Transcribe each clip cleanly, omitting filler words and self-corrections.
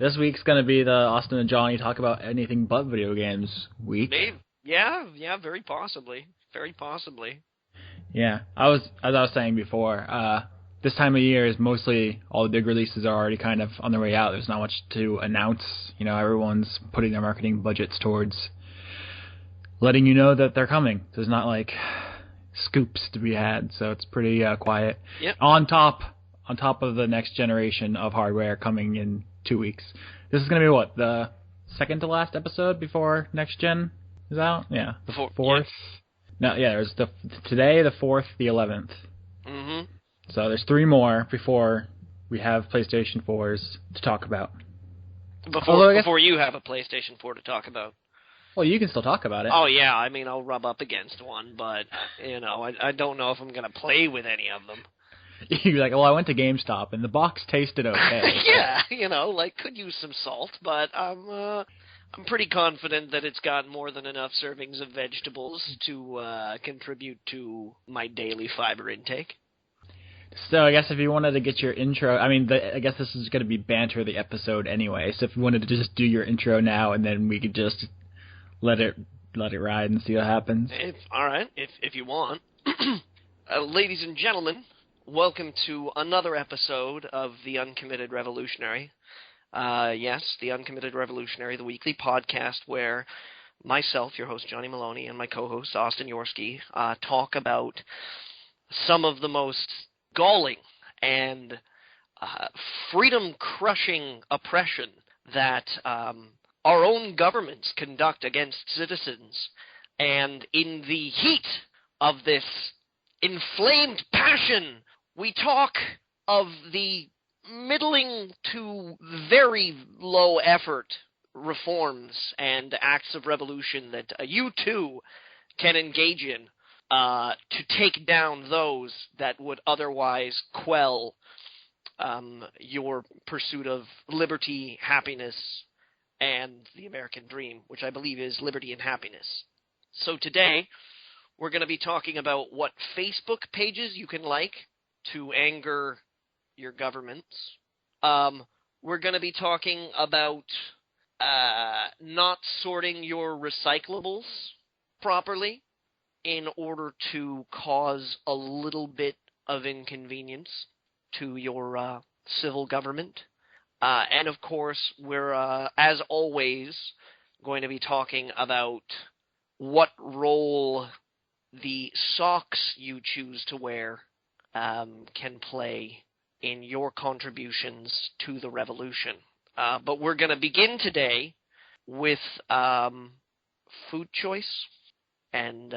This week's going to be the Austin and Johnny talk about anything but video games week. Maybe. Yeah, very possibly. Very possibly. Yeah, as I was saying before, this time of year is mostly all the big releases are already kind of on their way out. There's not much to announce. You know, everyone's putting their marketing budgets towards letting you know that they're coming. There's not like scoops to be had, so it's pretty quiet. Yep. On top of the next generation of hardware coming in 2 weeks. This is going to be what, the second to last episode before next gen is out? Yeah, the fourth. Yeah. No, yeah, there's today, the 4th, the 11th. Mm-hmm. So there's 3 more before we have PlayStation 4s to talk about. Before you have a PlayStation 4 to talk about. Well, you can still talk about it. Oh, yeah, I mean, I'll rub up against one, but, you know, I don't know if I'm going to play with any of them. You're like, well, I went to GameStop, and the box tasted okay. Yeah, you know, like, could use some salt, but I'm pretty confident that it's got more than enough servings of vegetables to contribute to my daily fiber intake. So I guess if you wanted to get your intro, I mean, I guess this is going to be banter of the episode anyway, so if you wanted to just do your intro now, and then we could just let it ride and see what happens. All right, if you want. Ladies and gentlemen, welcome to another episode of The Uncommitted Revolutionary. Yes, The Uncommitted Revolutionary, the weekly podcast where myself, your host Johnny Maloney, and my co-host Austin Yorsky talk about some of the most galling and freedom-crushing oppression that our own governments conduct against citizens. And in the heat of this inflamed passion, we talk of the middling to very low effort reforms and acts of revolution that you too can engage in to take down those that would otherwise quell your pursuit of liberty, happiness, and the American dream, which I believe is liberty and happiness. So today, we're going to be talking about what Facebook pages you can like to anger your governments. We're going to be talking about not sorting your recyclables properly in order to cause a little bit of inconvenience to your civil government. And of course, we're, as always, going to be talking about what role the socks you choose to wear can play in your contributions to the revolution. But we're going to begin today with food choice and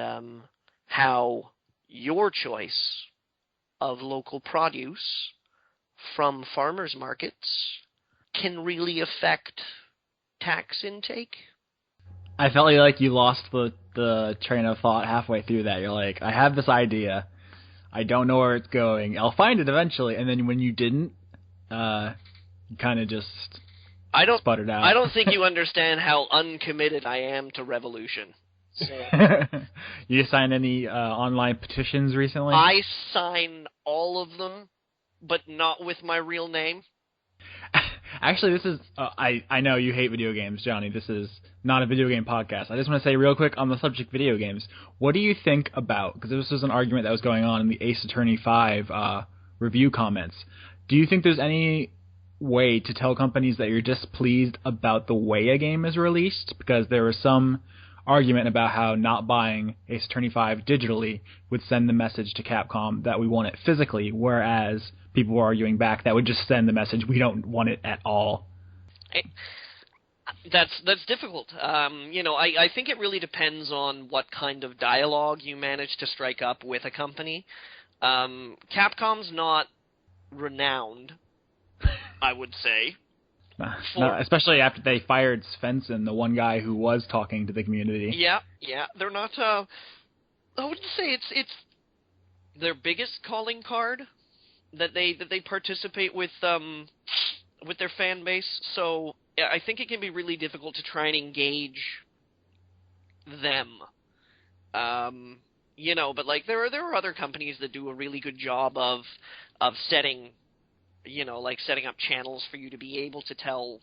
how your choice of local produce from farmers markets can really affect tax intake. I felt like you lost the train of thought halfway through that. You're like, I have this idea. I don't know where it's going. I'll find it eventually. And then when you didn't, you kind of just sputtered out. I don't think you understand how uncommitted I am to revolution. So, you signed any online petitions recently? I signed all of them, but not with my real name. Actually, this is I know you hate video games, Johnny. This is not a video game podcast. I just want to say real quick on the subject of video games, what do you think about, because this was an argument that was going on in the Ace Attorney 5 review comments, do you think there's any way to tell companies that you're displeased about the way a game is released? Because there was some argument about how not buying Ace Attorney 5 digitally would send the message to Capcom that we want it physically, whereas people were arguing back that would just send the message we don't want it at all. That's difficult. I think it really depends on what kind of dialogue you manage to strike up with a company. Capcom's not renowned, I would say. No, especially after they fired Svensson, the one guy who was talking to the community. Yeah, they're not. I wouldn't say it's their biggest calling card that they participate with their fan base. So yeah, I think it can be really difficult to try and engage them. But like there are other companies that do a really good job of setting. Setting up channels for you to be able to tell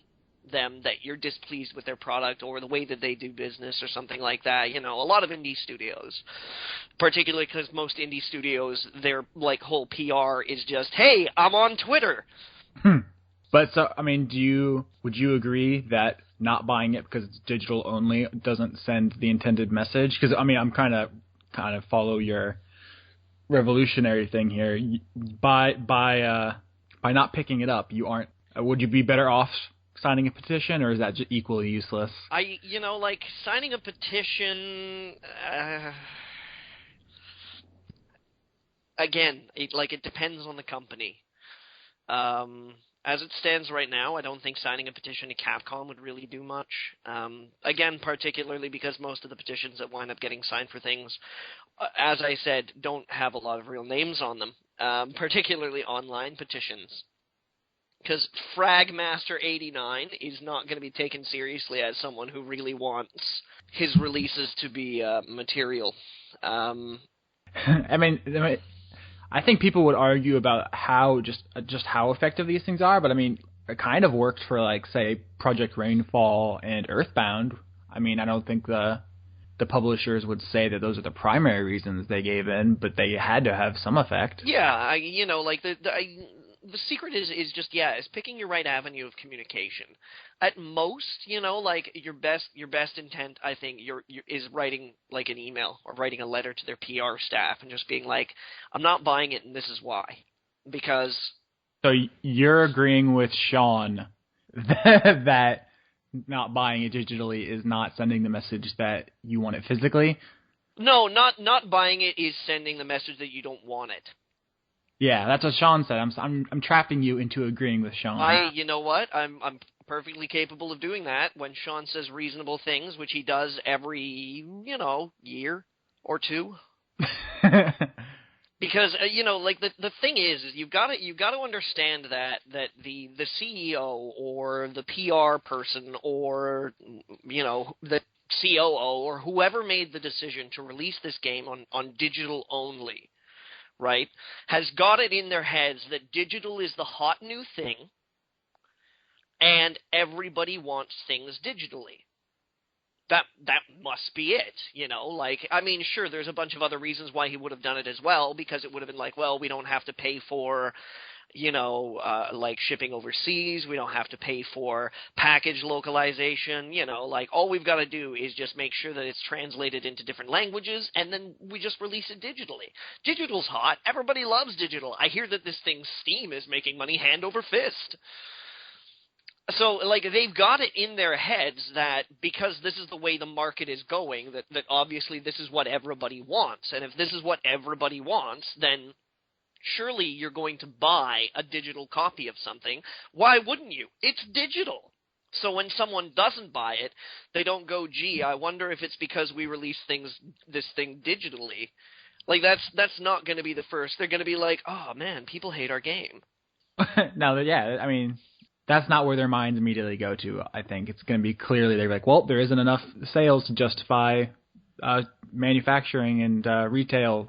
them that you're displeased with their product or the way that they do business or something like that. You know, a lot of indie studios, particularly because most indie studios, their like whole PR is just, hey, I'm on Twitter. But so, I mean, would you agree that not buying it because it's digital only doesn't send the intended message? Because I mean, I'm kind of follow your revolutionary thing here. By not picking it up, you aren't. Would you be better off signing a petition, or is that just equally useless? Like signing a petition. Again, it depends on the company. As it stands right now, I don't think signing a petition to Capcom would really do much. Again, particularly because most of the petitions that wind up getting signed for things, as I said, don't have a lot of real names on them, particularly online petitions. Because Fragmaster89 is not going to be taken seriously as someone who really wants his releases to be material. I mean, I think people would argue about how just how effective these things are, but I mean, it kind of worked for, like, say, Project Rainfall and Earthbound. I mean, I don't think the publishers would say that those are the primary reasons they gave in, but they had to have some effect. Yeah, the secret is picking your right avenue of communication. At most, your best intent, I think, is writing like an email or writing a letter to their PR staff and just being like, I'm not buying it and this is why. Because so you're agreeing with Sean that not buying it digitally is not sending the message that you want it physically? No, not buying it is sending the message that you don't want it. Yeah, that's what Sean said. I'm trapping you into agreeing with Sean. You know what? I'm perfectly capable of doing that when Sean says reasonable things, which he does every, year or two. Because the thing is you've got to understand that the CEO or the PR person or the COO or whoever made the decision to release this game on digital only, right, has got it in their heads that digital is the hot new thing and everybody wants things digitally. That must be it, I mean, sure, there's a bunch of other reasons why he would have done it as well, because it would have been like, well, we don't have to pay for, shipping overseas, we don't have to pay for package localization, all we've got to do is just make sure that it's translated into different languages, and then we just release it digitally. Digital's hot, everybody loves digital. I hear that this thing, Steam, is making money hand over fist. So, they've got it in their heads that because this is the way the market is going, that obviously this is what everybody wants. And if this is what everybody wants, then surely you're going to buy a digital copy of something. Why wouldn't you? It's digital. So when someone doesn't buy it, they don't go, gee, I wonder if it's because we release this thing digitally. That's not going to be the first. They're going to be like, oh, man, people hate our game. No, yeah, I mean, that's not where their minds immediately go to. I think it's going to be clearly they're like, well, there isn't enough sales to justify manufacturing and retail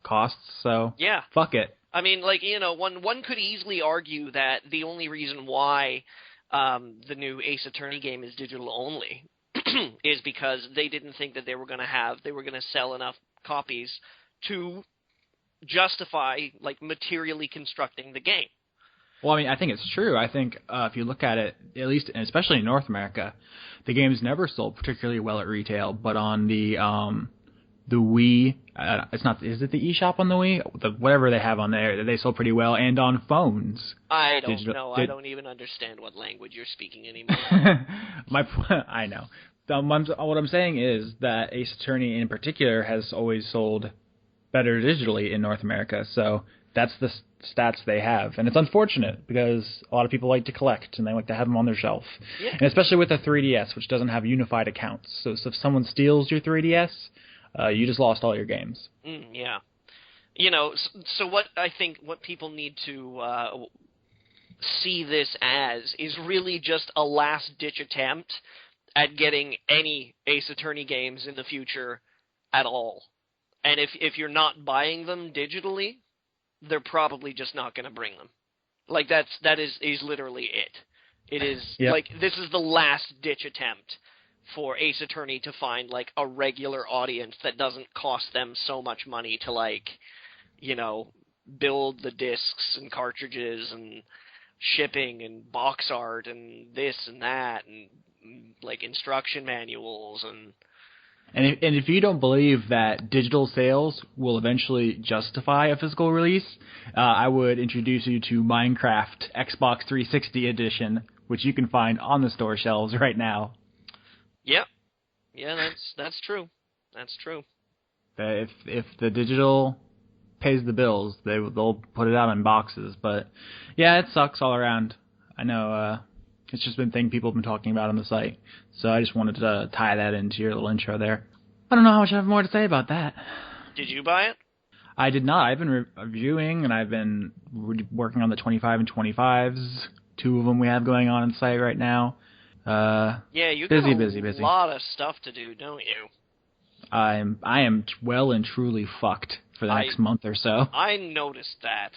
costs, so yeah, fuck it. I mean, one could easily argue that the only reason why the new Ace Attorney game is digital only is because they didn't think that they were going to sell enough copies to justify materially constructing the game. Well, I mean, I think it's true. I think if you look at it, at least, and especially in North America, the game's never sold particularly well at retail. But on the Wii, it's not. Is it the eShop on the Wii? Whatever they have on there, they sold pretty well, and on phones. I don't know. I don't even understand what language you're speaking anymore. I know. What I'm saying is that Ace Attorney in particular has always sold better digitally in North America. So that's the stats they have, and it's unfortunate because a lot of people like to collect and they like to have them on their shelf. Yeah. And especially with the 3DS, which doesn't have unified accounts. So if someone steals your 3DS, you just lost all your games. Yeah. So what I think what people need to see this as is really just a last-ditch attempt at getting any Ace Attorney games in the future at all. And if you're not buying them digitally, they're probably just not going to bring them. That is literally it. It is, Yep. like, this is the last-ditch attempt for Ace Attorney to find, like, a regular audience that doesn't cost them so much money to, like, you know, build the discs and cartridges and shipping and box art and this and that and, like, instruction manuals and... And if you don't believe that digital sales will eventually justify a physical release, I would introduce you to Minecraft Xbox 360 Edition, which you can find on the store shelves right now. Yep. Yeah, that's true. That's true. If the digital pays the bills, they'll put it out in boxes. But yeah, it sucks all around. I know it's just been a thing people have been talking about on the site, so I just wanted to tie that into your little intro there. I don't know how much I have more to say about that. Did you buy it? I did not. I've been reviewing, and I've been working on the 25 and 25s. 2 of them we have going on the site right now. Yeah, you busy, got busy. a lot of stuff to do, don't you? I am well and truly fucked for the next month or so. I noticed that.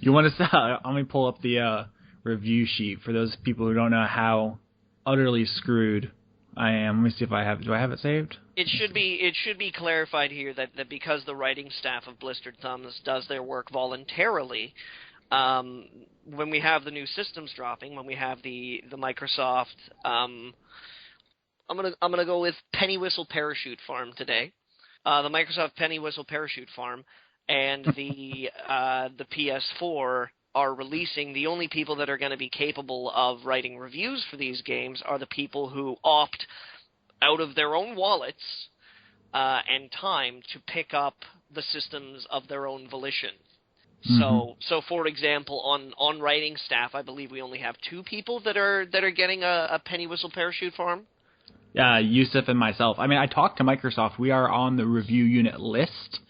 You want to? Let me pull up the review sheet for those people who don't know how utterly screwed I am. Let me see if I have. Do I have it saved? It should be clarified here that because the writing staff of Blistered Thumbs does their work voluntarily, when we have the new systems dropping, when we have the Microsoft, I'm gonna go with Pennywhistle Parachute Farm today, the Microsoft Pennywhistle Parachute Farm, and the PS4 are releasing. The only people that are going to be capable of writing reviews for these games are the people who opt out of their own wallets and time to pick up the systems of their own volition. Mm-hmm. So for example, on writing staff, I believe we only have 2 people that are getting a Pennywhistle Parachute Farm. Yusuf and myself. I mean, I talked to Microsoft. We are on the review unit list,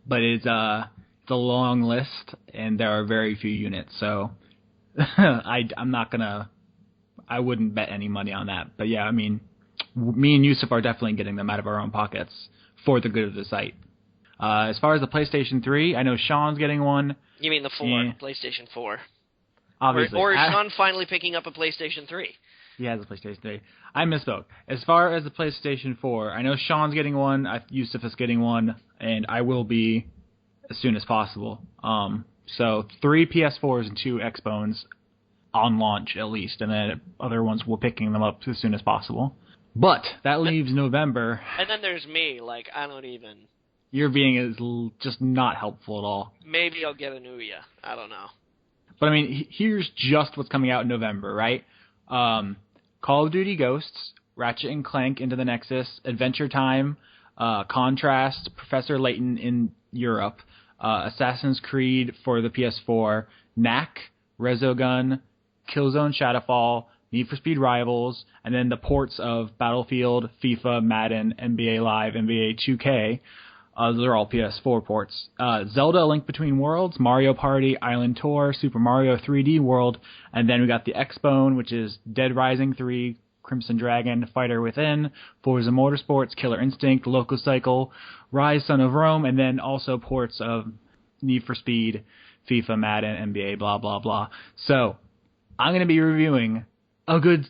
but it's a long list, and there are very few units. So I'm not gonna. I wouldn't bet any money on that. But yeah, I mean, me and Yusuf are definitely getting them out of our own pockets for the good of the site. As far as the PlayStation 3, I know Sean's getting one. You mean the 4, PlayStation 4? Obviously. Or is Sean finally picking up a PlayStation 3? He has a PlayStation 3. I misspoke. As far as the PlayStation 4, I know Sean's getting one, Yusuf is getting one, and I will be as soon as possible. So 3 PS4s and 2 Xbones on launch at least, and then other ones we're picking them up as soon as possible. But that leaves November. And then there's me. Like, I don't even... Your being is just not helpful at all. Maybe I'll get a Nuya. I don't know. But I mean, here's just what's coming out in November, right? Call of Duty Ghosts, Ratchet & Clank Into the Nexus, Adventure Time, Contrast, Professor Layton in Europe, Assassin's Creed for the PS4, Knack, Resogun, Killzone Shadowfall, Need for Speed Rivals, and then the ports of Battlefield, FIFA, Madden, NBA Live, NBA 2K. Those are all PS4 ports. Zelda: A Link Between Worlds, Mario Party, Island Tour, Super Mario 3D World, and then we got the Xbone, which is Dead Rising 3, Crimson Dragon, Fighter Within, Forza Motorsports, Killer Instinct, Loco Cycle, Rise, Son of Rome, and then also ports of Need for Speed, FIFA, Madden, NBA, blah, blah, blah. So, I'm going to be reviewing a good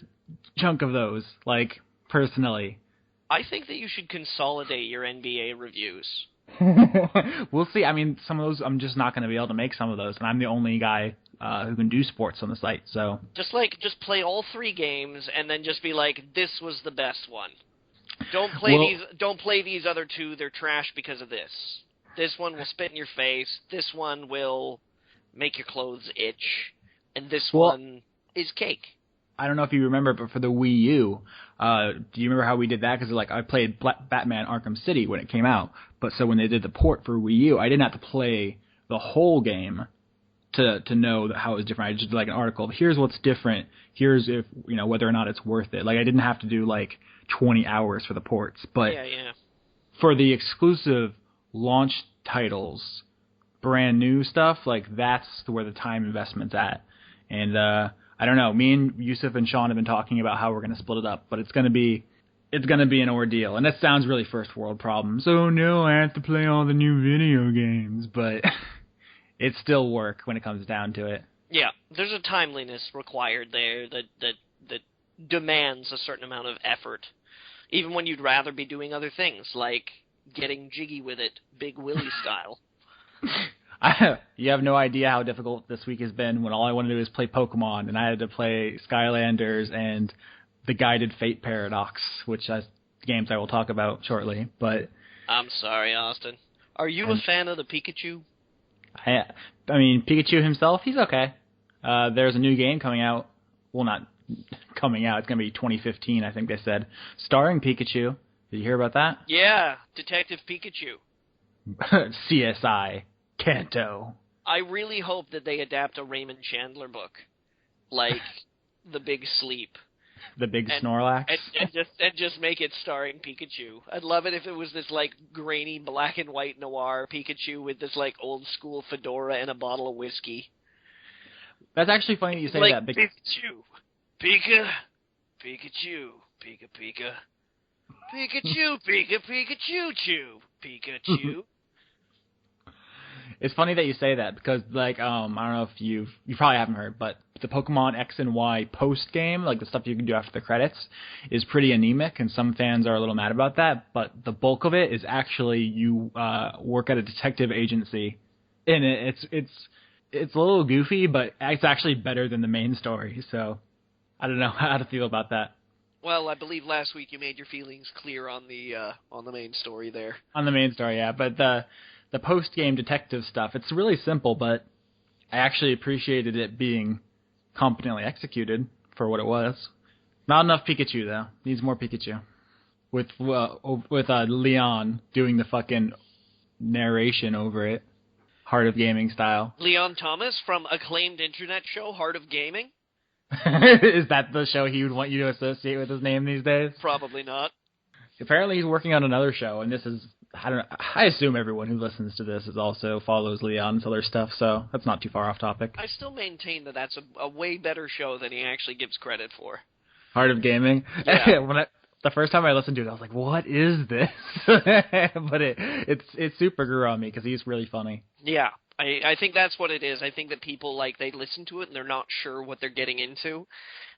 chunk of those, like, personally. I think that you should consolidate your NBA reviews. We'll see. I mean, some of those, I'm just not going to be able to make some of those, and I'm the only guy who can do sports on the site, so... Just play all 3 games, and then just be like, this was the best one. Don't play these other 2, they're trash because of this. This one will spit in your face, this one will make your clothes itch, and this one is cake. I don't know if you remember, but for the Wii U, do you remember how we did that? Because I played Batman Arkham City when it came out, but so when they did the port for Wii U, I didn't have to play the whole game to know how it was different. I just did like an article. Here's what's different. Here's if whether or not it's worth it. Like I didn't have to do like 20 hours for the ports, but for the exclusive launch titles, brand new stuff, like that's where the time investment's at. And I don't know. Me and Yusuf and Sean have been talking about how we're going to split it up, but it's going to be an ordeal. And that sounds really first world problem. So no, I have to play all the new video games, but it's still work when it comes down to it. Yeah, there's a timeliness required there that demands a certain amount of effort, even when you'd rather be doing other things, like getting jiggy with it, Big Willie style. You have no idea how difficult this week has been when all I wanted to do is play Pokemon, and I had to play Skylanders and the Guided Fate Paradox, which are games I will talk about shortly. But I'm sorry, Austin. Are you a fan of the Pikachu? I mean, Pikachu himself, he's okay. There's a new game coming out. Well, not coming out. It's going to be 2015, I think they said. Starring Pikachu. Did you hear about that? Yeah, Detective Pikachu. CSI. Kanto. I really hope that they adapt a Raymond Chandler book, like The Big Sleep. The Big Snorlax? And just make it starring Pikachu. I'd love it if it was this, like, grainy black and white noir Pikachu with this, like, old-school fedora and a bottle of whiskey. That's actually funny that you say like, that. Because Pikachu. Pikachu. Pika. Pikachu. Pikachu. Pikachu. It's funny that you say that because, like, I don't know if you probably haven't heard, but the Pokemon X and Y post game, like the stuff you can do after the credits, is pretty anemic, and some fans are a little mad about that. But the bulk of it is actually you work at a detective agency, and it's a little goofy, but it's actually better than the main story. So I don't know how to feel about that. Well, I believe last week you made your feelings clear on the main story there. On the main story, yeah, but the post-game detective stuff, it's really simple, but I actually appreciated it being competently executed for what it was. Not enough Pikachu, though. Needs more Pikachu. With Leon doing the fucking narration over it. Heart of Gaming style. Leon Thomas from acclaimed internet show Heart of Gaming? Is that the show he would want you to associate with his name these days? Probably not. Apparently he's working on another show, and this is... I assume everyone who listens to this is also follows Leon's other stuff, so that's not too far off topic. I still maintain that that's a way better show than he actually gives credit for. Heart of Gaming? Yeah. The first time I listened to it, I was like, what is this? But it super grew on me because he's really funny. Yeah, I think that's what it is. I think that people, like, they listen to it and they're not sure what they're getting into,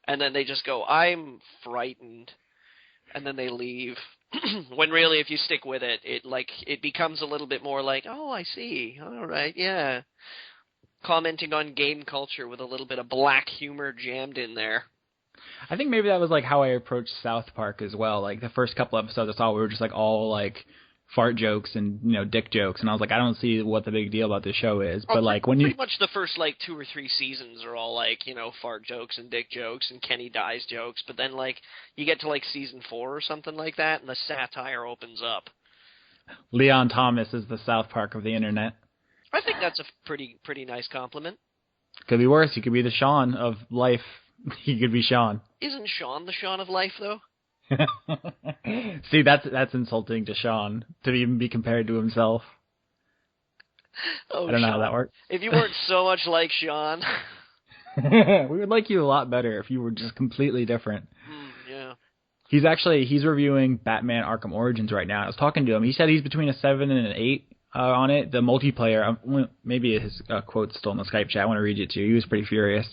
and then they just go, I'm frightened, and then they leave. When really, if you stick with it, it becomes a little bit more like, oh, I see, all right, yeah. Commenting on game culture with a little bit of black humor jammed in there. I think maybe that was like how I approached South Park as well. Like the first couple episodes I saw, we were just like all like fart jokes and dick jokes, and I was like, I don't see what the big deal about this show is. But like when pretty much the first like 2 or 3 seasons are all like fart jokes and dick jokes and Kenny dies jokes, but then like you get to like season 4 or something like that, and the satire opens up. Leon Thomas is the South Park of the internet. I think that's a pretty nice compliment. Could be worse. He could be the Sean of life. He could be Sean. Isn't Sean the Sean of life though? See, that's insulting to Sean to even be compared to himself. Oh, I don't know Sean. how that works. If you weren't so much like Sean. We would like you a lot better if you were just completely different. Yeah. He's reviewing Batman Arkham Origins right now. I was talking to him. He said he's between a 7 and an 8 on it. The multiplayer, maybe his quote's still in the Skype chat. I want to read it to you. He was pretty furious.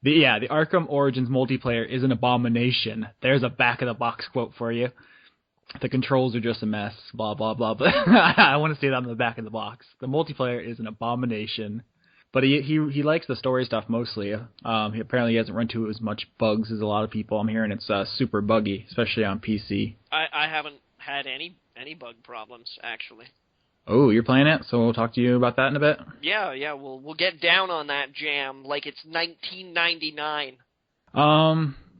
The Arkham Origins multiplayer is an abomination. There's a back-of-the-box quote for you. The controls are just a mess, blah, blah, blah. But I want to see that on the back of the box. The multiplayer is an abomination. But he likes the story stuff mostly. He apparently hasn't run into as much bugs as a lot of people. I'm hearing it's super buggy, especially on PC. I haven't had any bug problems, actually. Oh, you're playing it? So we'll talk to you about that in a bit? Yeah, we'll get down on that jam like it's 1999.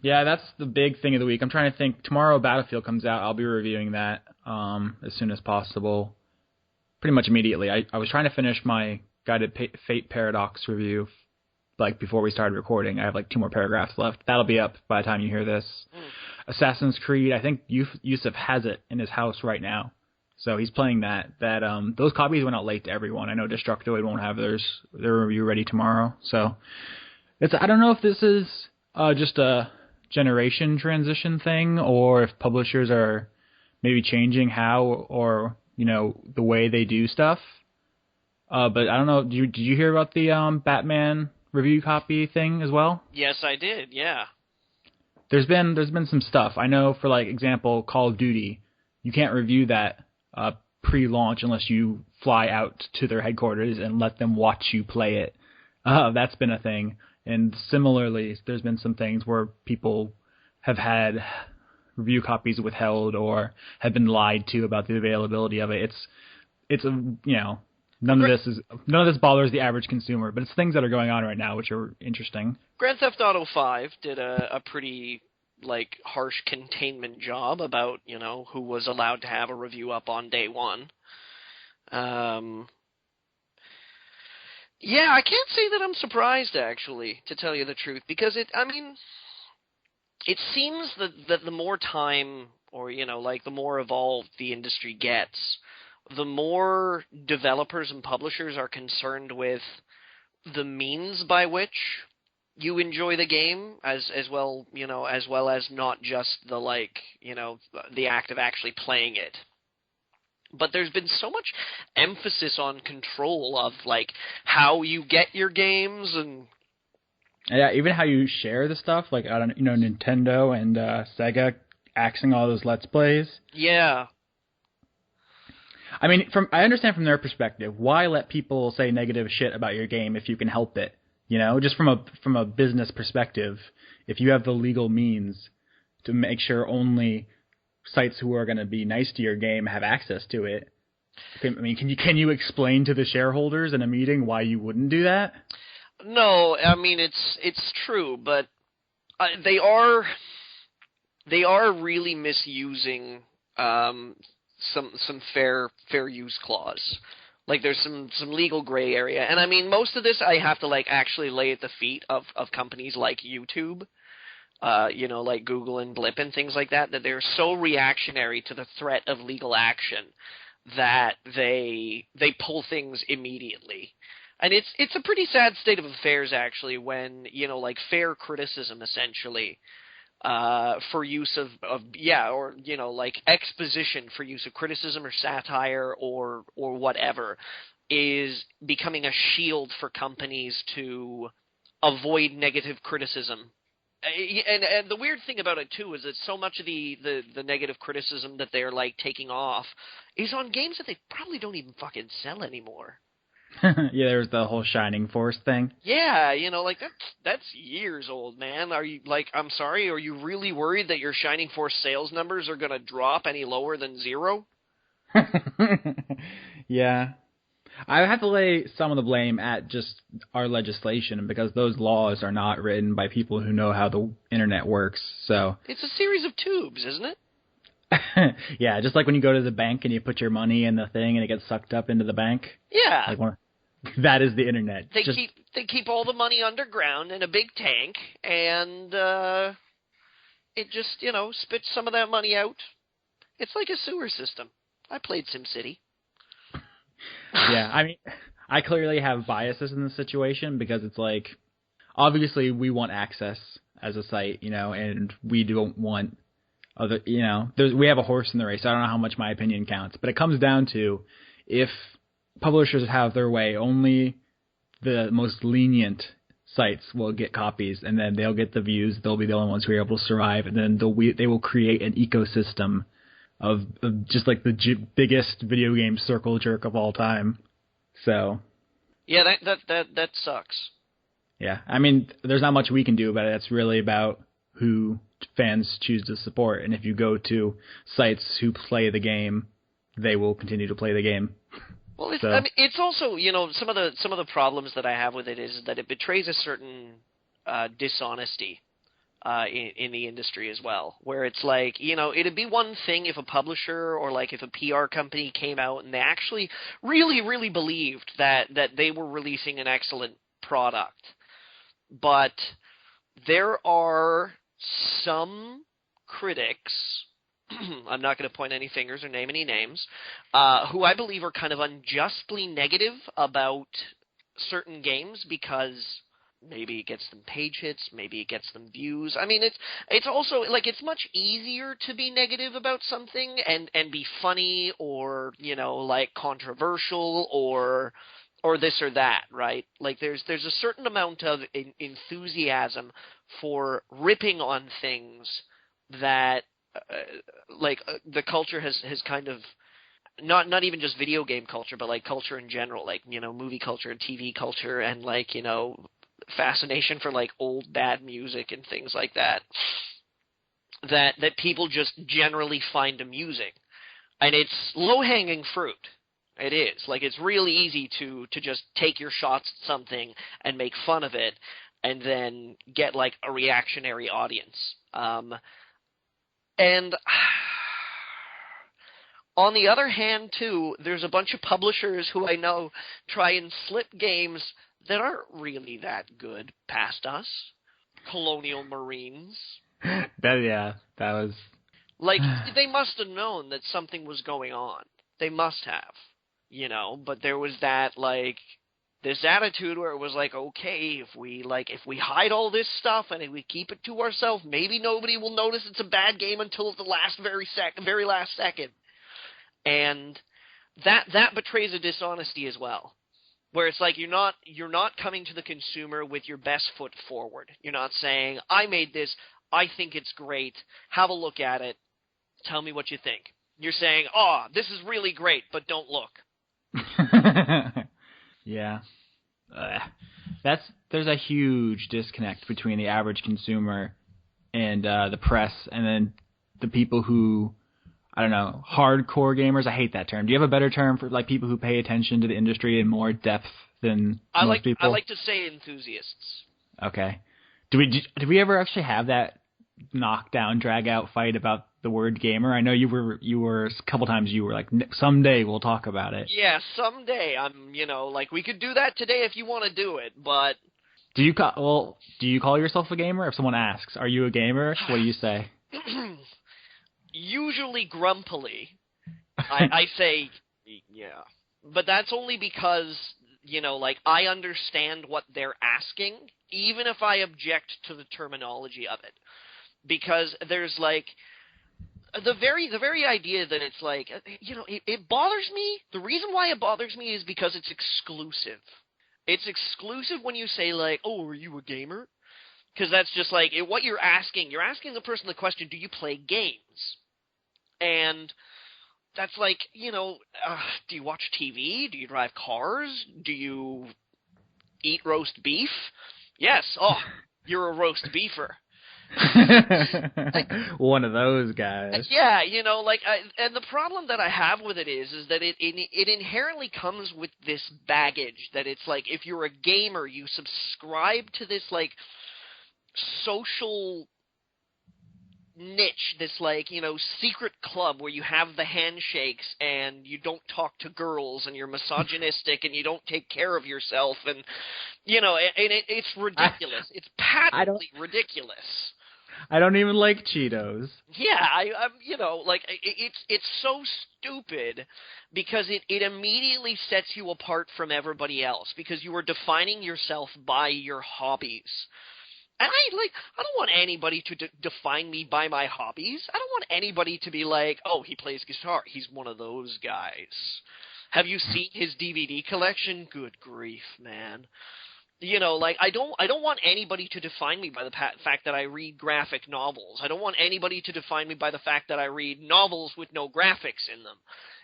Yeah, that's the big thing of the week. I'm trying to think. Tomorrow Battlefield comes out. I'll be reviewing that as soon as possible. Pretty much immediately. I was trying to finish my Guided Fate Paradox review like before we started recording. I have like 2 more paragraphs left. That'll be up by the time you hear this. Assassin's Creed, I think Yusuf has it in his house right now. So he's playing that. Those copies went out late to everyone. I know Destructoid won't have their review ready tomorrow. So I don't know if this is just a generation transition thing, or if publishers are maybe changing how or the way they do stuff. But I don't know. Did you hear about the Batman review copy thing as well? Yes, I did. Yeah. There's been some stuff. I know, for like example, Call of Duty, you can't review that pre-launch unless you fly out to their headquarters and let them watch you play it. That's been a thing. And similarly, there's been some things where people have had review copies withheld or have been lied to about the availability of it. It's a none of this bothers the average consumer, but it's things that are going on right now which are interesting. Grand Theft Auto 5 did a pretty harsh containment job about who was allowed to have a review up on day one. Yeah, I can't say that I'm surprised, actually, to tell you the truth, because it seems that the more time, or the more evolved the industry gets, the more developers and publishers are concerned with the means by which you enjoy the game as well as not just the act of actually playing it. But there's been so much emphasis on control of how you get your games and even how you share the stuff, Nintendo and Sega axing all those Let's Plays. Yeah. I mean, I understand from their perspective, why let people say negative shit about your game if you can help it? Just from a business perspective, if you have the legal means to make sure only sites who are going to be nice to your game have access to it. I mean, can you explain to the shareholders in a meeting why you wouldn't do that? No, I mean it's true, but they are really misusing some fair use clause. There's some legal gray area, and I mean most of this I have to actually lay at the feet of companies like YouTube. Like Google and Blip and things like that they're so reactionary to the threat of legal action that they pull things immediately. And it's a pretty sad state of affairs, actually, when, fair criticism, essentially, for use exposition for use of criticism or satire or whatever is becoming a shield for companies to avoid negative criticism. And the weird thing about it too is that so much of the negative criticism that they're taking off is on games that they probably don't even fucking sell anymore. Yeah, there's the whole Shining Force thing. Yeah, that's years old, man. Are you I'm sorry, are you really worried that your Shining Force sales numbers are going to drop any lower than 0? Yeah. I have to lay some of the blame at just our legislation because those laws are not written by people who know how the internet works. So it's a series of tubes, isn't it? Yeah, just like when you go to the bank and you put your money in the thing and it gets sucked up into the bank. Yeah. That is the internet. They keep all the money underground in a big tank, and it just spits some of that money out. It's like a sewer system. I played SimCity. Yeah, I mean, I clearly have biases in this situation because it's obviously we want access as a site, and we don't want other, we have a horse in the race. So I don't know how much my opinion counts, but it comes down to if publishers have their way, only the most lenient sites will get copies, and then they'll get the views. They'll be the only ones who are able to survive, and then they will create an ecosystem of just the biggest video game circle jerk of all time. So yeah, that sucks. Yeah, I mean, there's not much we can do about it. It's really about who fans choose to support, and if you go to sites who play the game, they will continue to play the game. Well, I mean, it's also some of the problems that I have with it is that it betrays a certain dishonesty in the industry as well, where it's it'd be one thing if a publisher or if a PR company came out and they actually really, really believed that they were releasing an excellent product. But there are some critics, I'm not going to point any fingers or name any names, who I believe are kind of unjustly negative about certain games because maybe it gets them page hits, maybe it gets them views. I mean, it's also it's much easier to be negative about something and be funny or controversial or or this or that, right? Like there's a certain amount of enthusiasm for ripping on things that the culture has kind of not even just video game culture, but like culture in general, like, you know, movie culture and TV culture, and like, you know, fascination for like old bad music and things like that people just generally find amusing. And it's low-hanging fruit. It is. Like, it's really easy to just take your shots at something and make fun of it and then get, like, a reactionary audience. And on the other hand, too, there's a bunch of publishers who I know try and slip games that aren't really that good past us. Colonial Marines. That was... Like, they must have known that something was going on. They must have, you know, but there was that, like, this attitude where it was like, okay, if we hide all this stuff and if we keep it to ourselves, maybe nobody will notice it's a bad game until the very last second. And that betrays a dishonesty as well, where it's like you're not coming to the consumer with your best foot forward. You're not saying, I made this, I think it's great, have a look at it, tell me what you think. You're saying, oh, this is really great, but don't look. Yeah. There's a huge disconnect between the average consumer and the press, and then the people who, I don't know, hardcore gamers. I hate that term. Do you have a better term for like people who pay attention to the industry in more depth than most people? I like to say enthusiasts. Okay. Did we ever actually have that knockdown, drag out fight about the word gamer? I know you were a couple times you were like, someday we'll talk about it. Yeah, someday. Like, we could do that today if you want to do it, but... Do you call yourself a gamer? If someone asks, are you a gamer? What do you say? Usually grumpily. I say, yeah. But that's only because, like, I understand what they're asking, even if I object to the terminology of it. Because there's, like, the very idea that it's like, it bothers me. The reason why it bothers me is because it's exclusive. It's exclusive when you say, like, oh, are you a gamer? Because that's just, like, what you're asking. You're asking the person the question, do you play games? And that's like, do you watch TV? Do you drive cars? Do you eat roast beef? Yes. Oh, you're a roast beefer. One of those guys. Yeah, and the problem that I have with it is that it inherently comes with this baggage that it's like, if you're a gamer, you subscribe to this, like, social niche, this, like, secret club where you have the handshakes and you don't talk to girls and you're misogynistic and you don't take care of yourself, and it's ridiculous. It's patently ridiculous. I don't even like Cheetos. Yeah, it's so stupid because it immediately sets you apart from everybody else because you are defining yourself by your hobbies. And I don't want anybody to define me by my hobbies. I don't want anybody to be like, oh, he plays guitar. He's one of those guys. Have you seen his DVD collection? Good grief, man. I don't want anybody to define me by the fact that I read graphic novels. I don't want anybody to define me by the fact that I read novels with no graphics in them.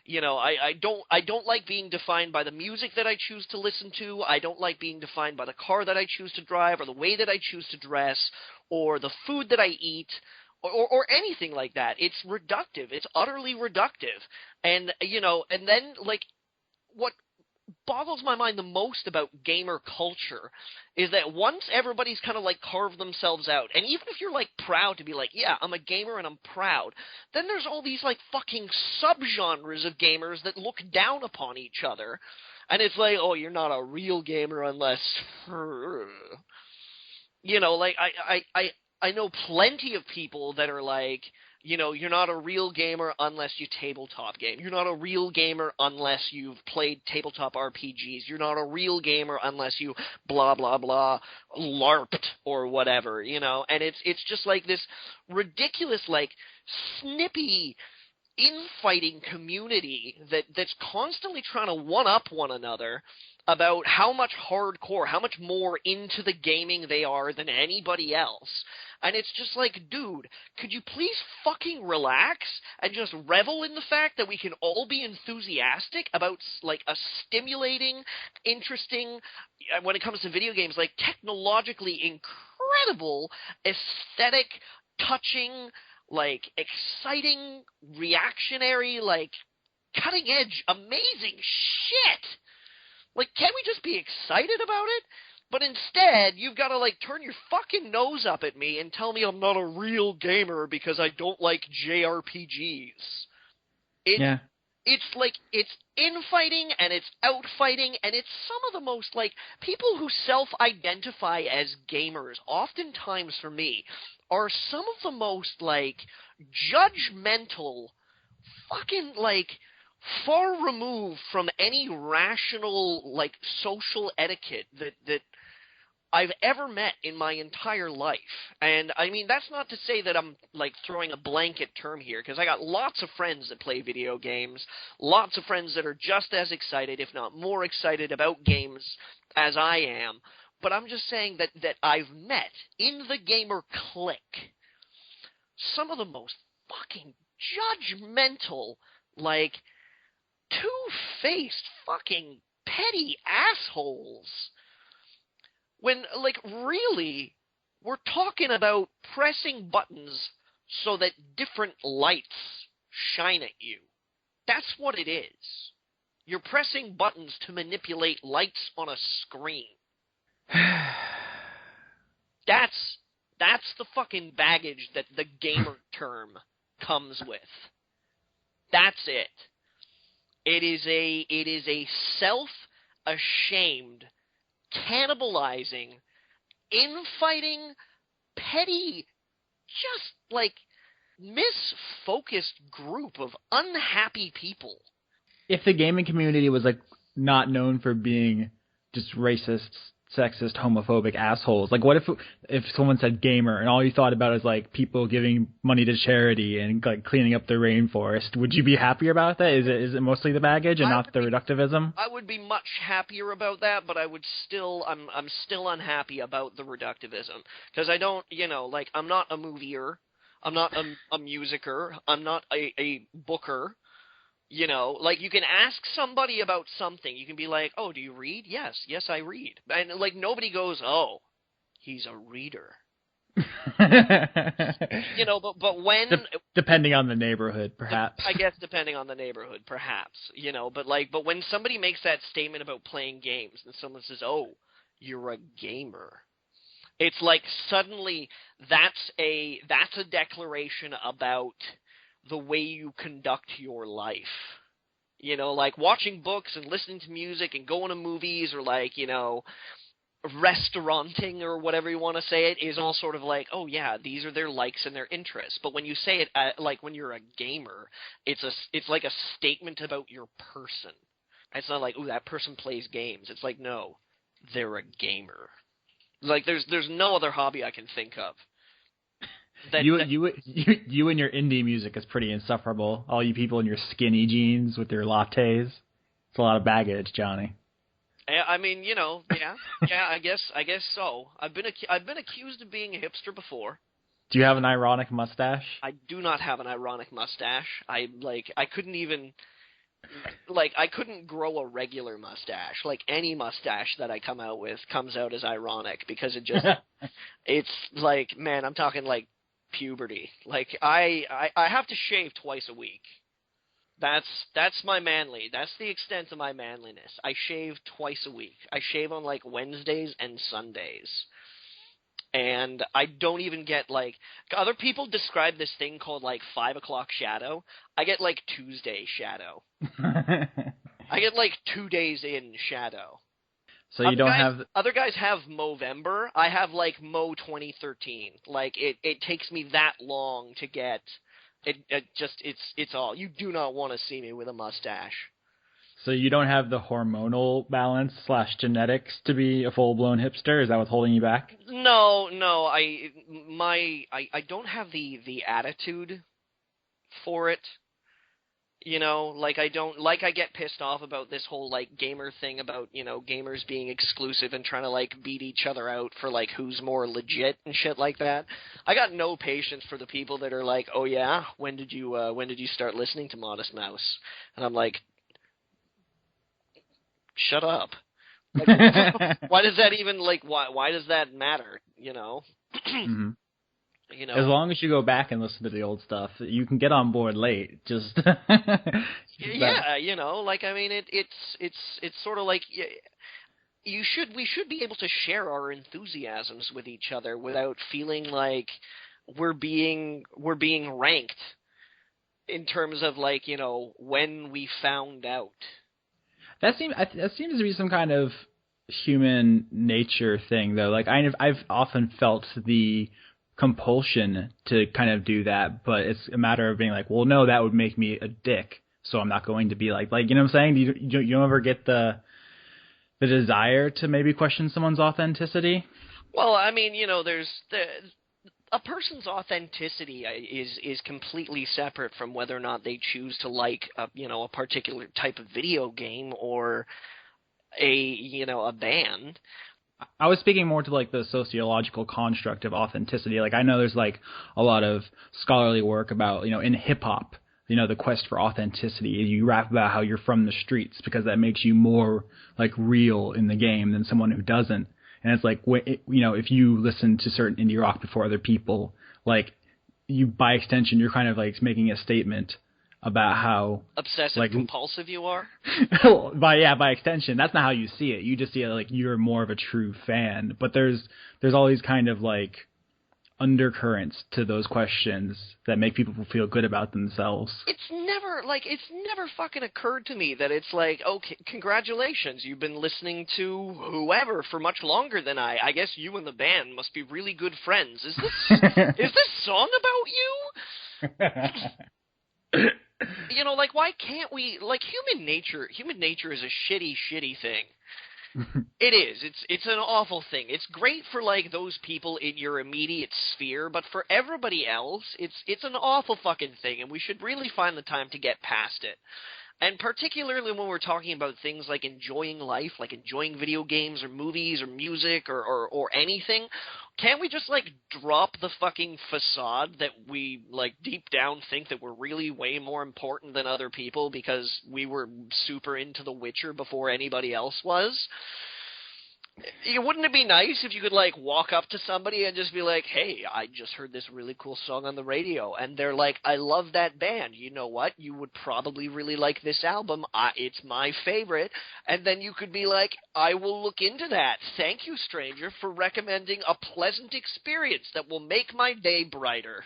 I don't like being defined by the music that I choose to listen to. I don't like being defined by the car that I choose to drive or the way that I choose to dress or the food that I eat or anything like that. It's reductive. It's utterly reductive. And, and then, like, what boggles my mind the most about gamer culture is that once everybody's kind of like carved themselves out, and even if you're like proud to be like, yeah, I'm a gamer and I'm proud, then there's all these like fucking subgenres of gamers that look down upon each other, and it's like, oh, you're not a real gamer unless, like I know plenty of people that are like, you're not a real gamer unless you tabletop game. You're not a real gamer unless you've played tabletop RPGs. You're not a real gamer unless you blah, blah, blah, LARPed or whatever, and it's just like this ridiculous, like, snippy infighting community that's constantly trying to one-up one another about how much hardcore, how much more into the gaming they are than anybody else. And it's just like, dude, could you please fucking relax and just revel in the fact that we can all be enthusiastic about, like, a stimulating, interesting, when it comes to video games, like, technologically incredible, aesthetic, touching, like, exciting, reactionary, like, cutting-edge, amazing shit! Like, can't we just be excited about it? But instead, you've got to, like, turn your fucking nose up at me and tell me I'm not a real gamer because I don't like JRPGs. It's like, it's infighting and it's outfighting, and it's some of the most, like, people who self-identify as gamers, oftentimes for me, are some of the most, like, judgmental, fucking, like, far removed from any rational, like, social etiquette that I've ever met in my entire life. And, I mean, that's not to say that I'm, like, throwing a blanket term here, because I got lots of friends that play video games, lots of friends that are just as excited, if not more excited about games as I am. But I'm just saying that I've met, in the gamer clique, some of the most fucking judgmental, like, two-faced fucking petty assholes. When, like, really, we're talking about pressing buttons so that different lights shine at you. That's what it is. You're pressing buttons to manipulate lights on a screen. That's the fucking baggage that the gamer term comes with. That's it. It is a self-ashamed, cannibalizing, infighting, petty, just, like, misfocused group of unhappy people. If the gaming community was, like, not known for being just racist, sexist, homophobic assholes, like, what if someone said gamer and all you thought about is, like, people giving money to charity and, like, cleaning up the rainforest? Would you be happier about that? Is it mostly the baggage and not the reductivism? I would be much happier about that, but I'm still unhappy about the reductivism, because I don't, like, I'm not a movier, I'm not a musicer, I'm not a booker. Like, you can ask somebody about something. You can be like, oh, do you read? Yes, I read. And, like, nobody goes, oh, he's a reader. But when... Depending on the neighborhood, perhaps. I guess depending on the neighborhood, perhaps. But when somebody makes that statement about playing games, and someone says, oh, you're a gamer, it's like suddenly that's a declaration about the way you conduct your life. Like watching books and listening to music and going to movies, or like, restauranting or whatever you want to say it, is all sort of like, oh yeah, these are their likes and their interests. But when you say it, like when you're a gamer, it's like a statement about your person. It's not like, ooh, that person plays games. It's like, no, they're a gamer. Like there's no other hobby I can think of. You and your indie music is pretty insufferable. All you people in your skinny jeans with your lattes. It's a lot of baggage, Johnny. I mean, yeah, I guess so. I've been accused of being a hipster before. Do you have an ironic mustache? I do not have an ironic mustache. I couldn't grow a regular mustache. Like, any mustache that I come out with comes out as ironic, because it just it's like, man, I'm talking like puberty. Like, I have to shave twice a week. That's the extent of my manliness. I shave twice a week. I shave on like Wednesdays and Sundays. And I don't even get, like, other people describe this thing called like 5 o'clock shadow. I get like Tuesday shadow. I get like 2 days in shadow. So you Other guys have Movember. I have like Mo 2013. Like, it takes me that long to get it. It's all. You do not want to see me with a mustache. So you don't have the hormonal balance / genetics to be a full-blown hipster? Is that what's holding you back? No. I don't have the attitude for it. You know, like I get pissed off about this whole like gamer thing about, you know, gamers being exclusive and trying to like beat each other out for like who's more legit and shit like that. I got no patience for the people that are like, "Oh yeah, when did you start listening to Modest Mouse?" And I'm like, "Shut up." Like, why does that even like why does that matter, you know? Mm-hmm. You know, as long as you go back and listen to the old stuff, you can get on board late. Just yeah, you know, like I mean, it's sort of like we should be able to share our enthusiasms with each other without feeling like we're being ranked in terms of like, you know, when we found out. That seems to be some kind of human nature thing, though. Like I've often felt the compulsion to kind of do that, but it's a matter of being like, well, no, that would make me a dick, so I'm not going to be like you know what I'm saying? You ever get the desire to maybe question someone's authenticity? Well, I mean, you know, a person's authenticity is completely separate from whether or not they choose to like a particular type of video game or a band. I was speaking more to like the sociological construct of authenticity. Like I know there's like a lot of scholarly work about, you know, in hip hop, you know, the quest for authenticity. You rap about how you're from the streets because that makes you more like real in the game than someone who doesn't. And it's like, you know, if you listen to certain indie rock before other people, like you, by extension, you're kind of like making a statement about how obsessive compulsive you are. by extension, that's not how you see it. You just see it like you're more of a true fan. But there's all these kind of like undercurrents to those questions that make people feel good about themselves. It's never fucking occurred to me that it's like, okay, congratulations, you've been listening to whoever for much longer than I. I guess you and the band must be really good friends. Is this song about you? You know, like, why can't we, like, human nature is a shitty thing. It is. It's an awful thing. It's great for, like, those people in your immediate sphere, but for everybody else, it's an awful fucking thing, and we should really find the time to get past it. And particularly when we're talking about things like enjoying life, like enjoying video games or movies or music or anything, can't we just, like, drop the fucking facade that we, like, deep down think that we're really way more important than other people because we were super into The Witcher before anybody else was? Wouldn't it be nice if you could, like, walk up to somebody and just be like, hey, I just heard this really cool song on the radio, and they're like, I love that band. You know what? You would probably really like this album. It's my favorite. And then you could be like, I will look into that. Thank you, stranger, for recommending a pleasant experience that will make my day brighter.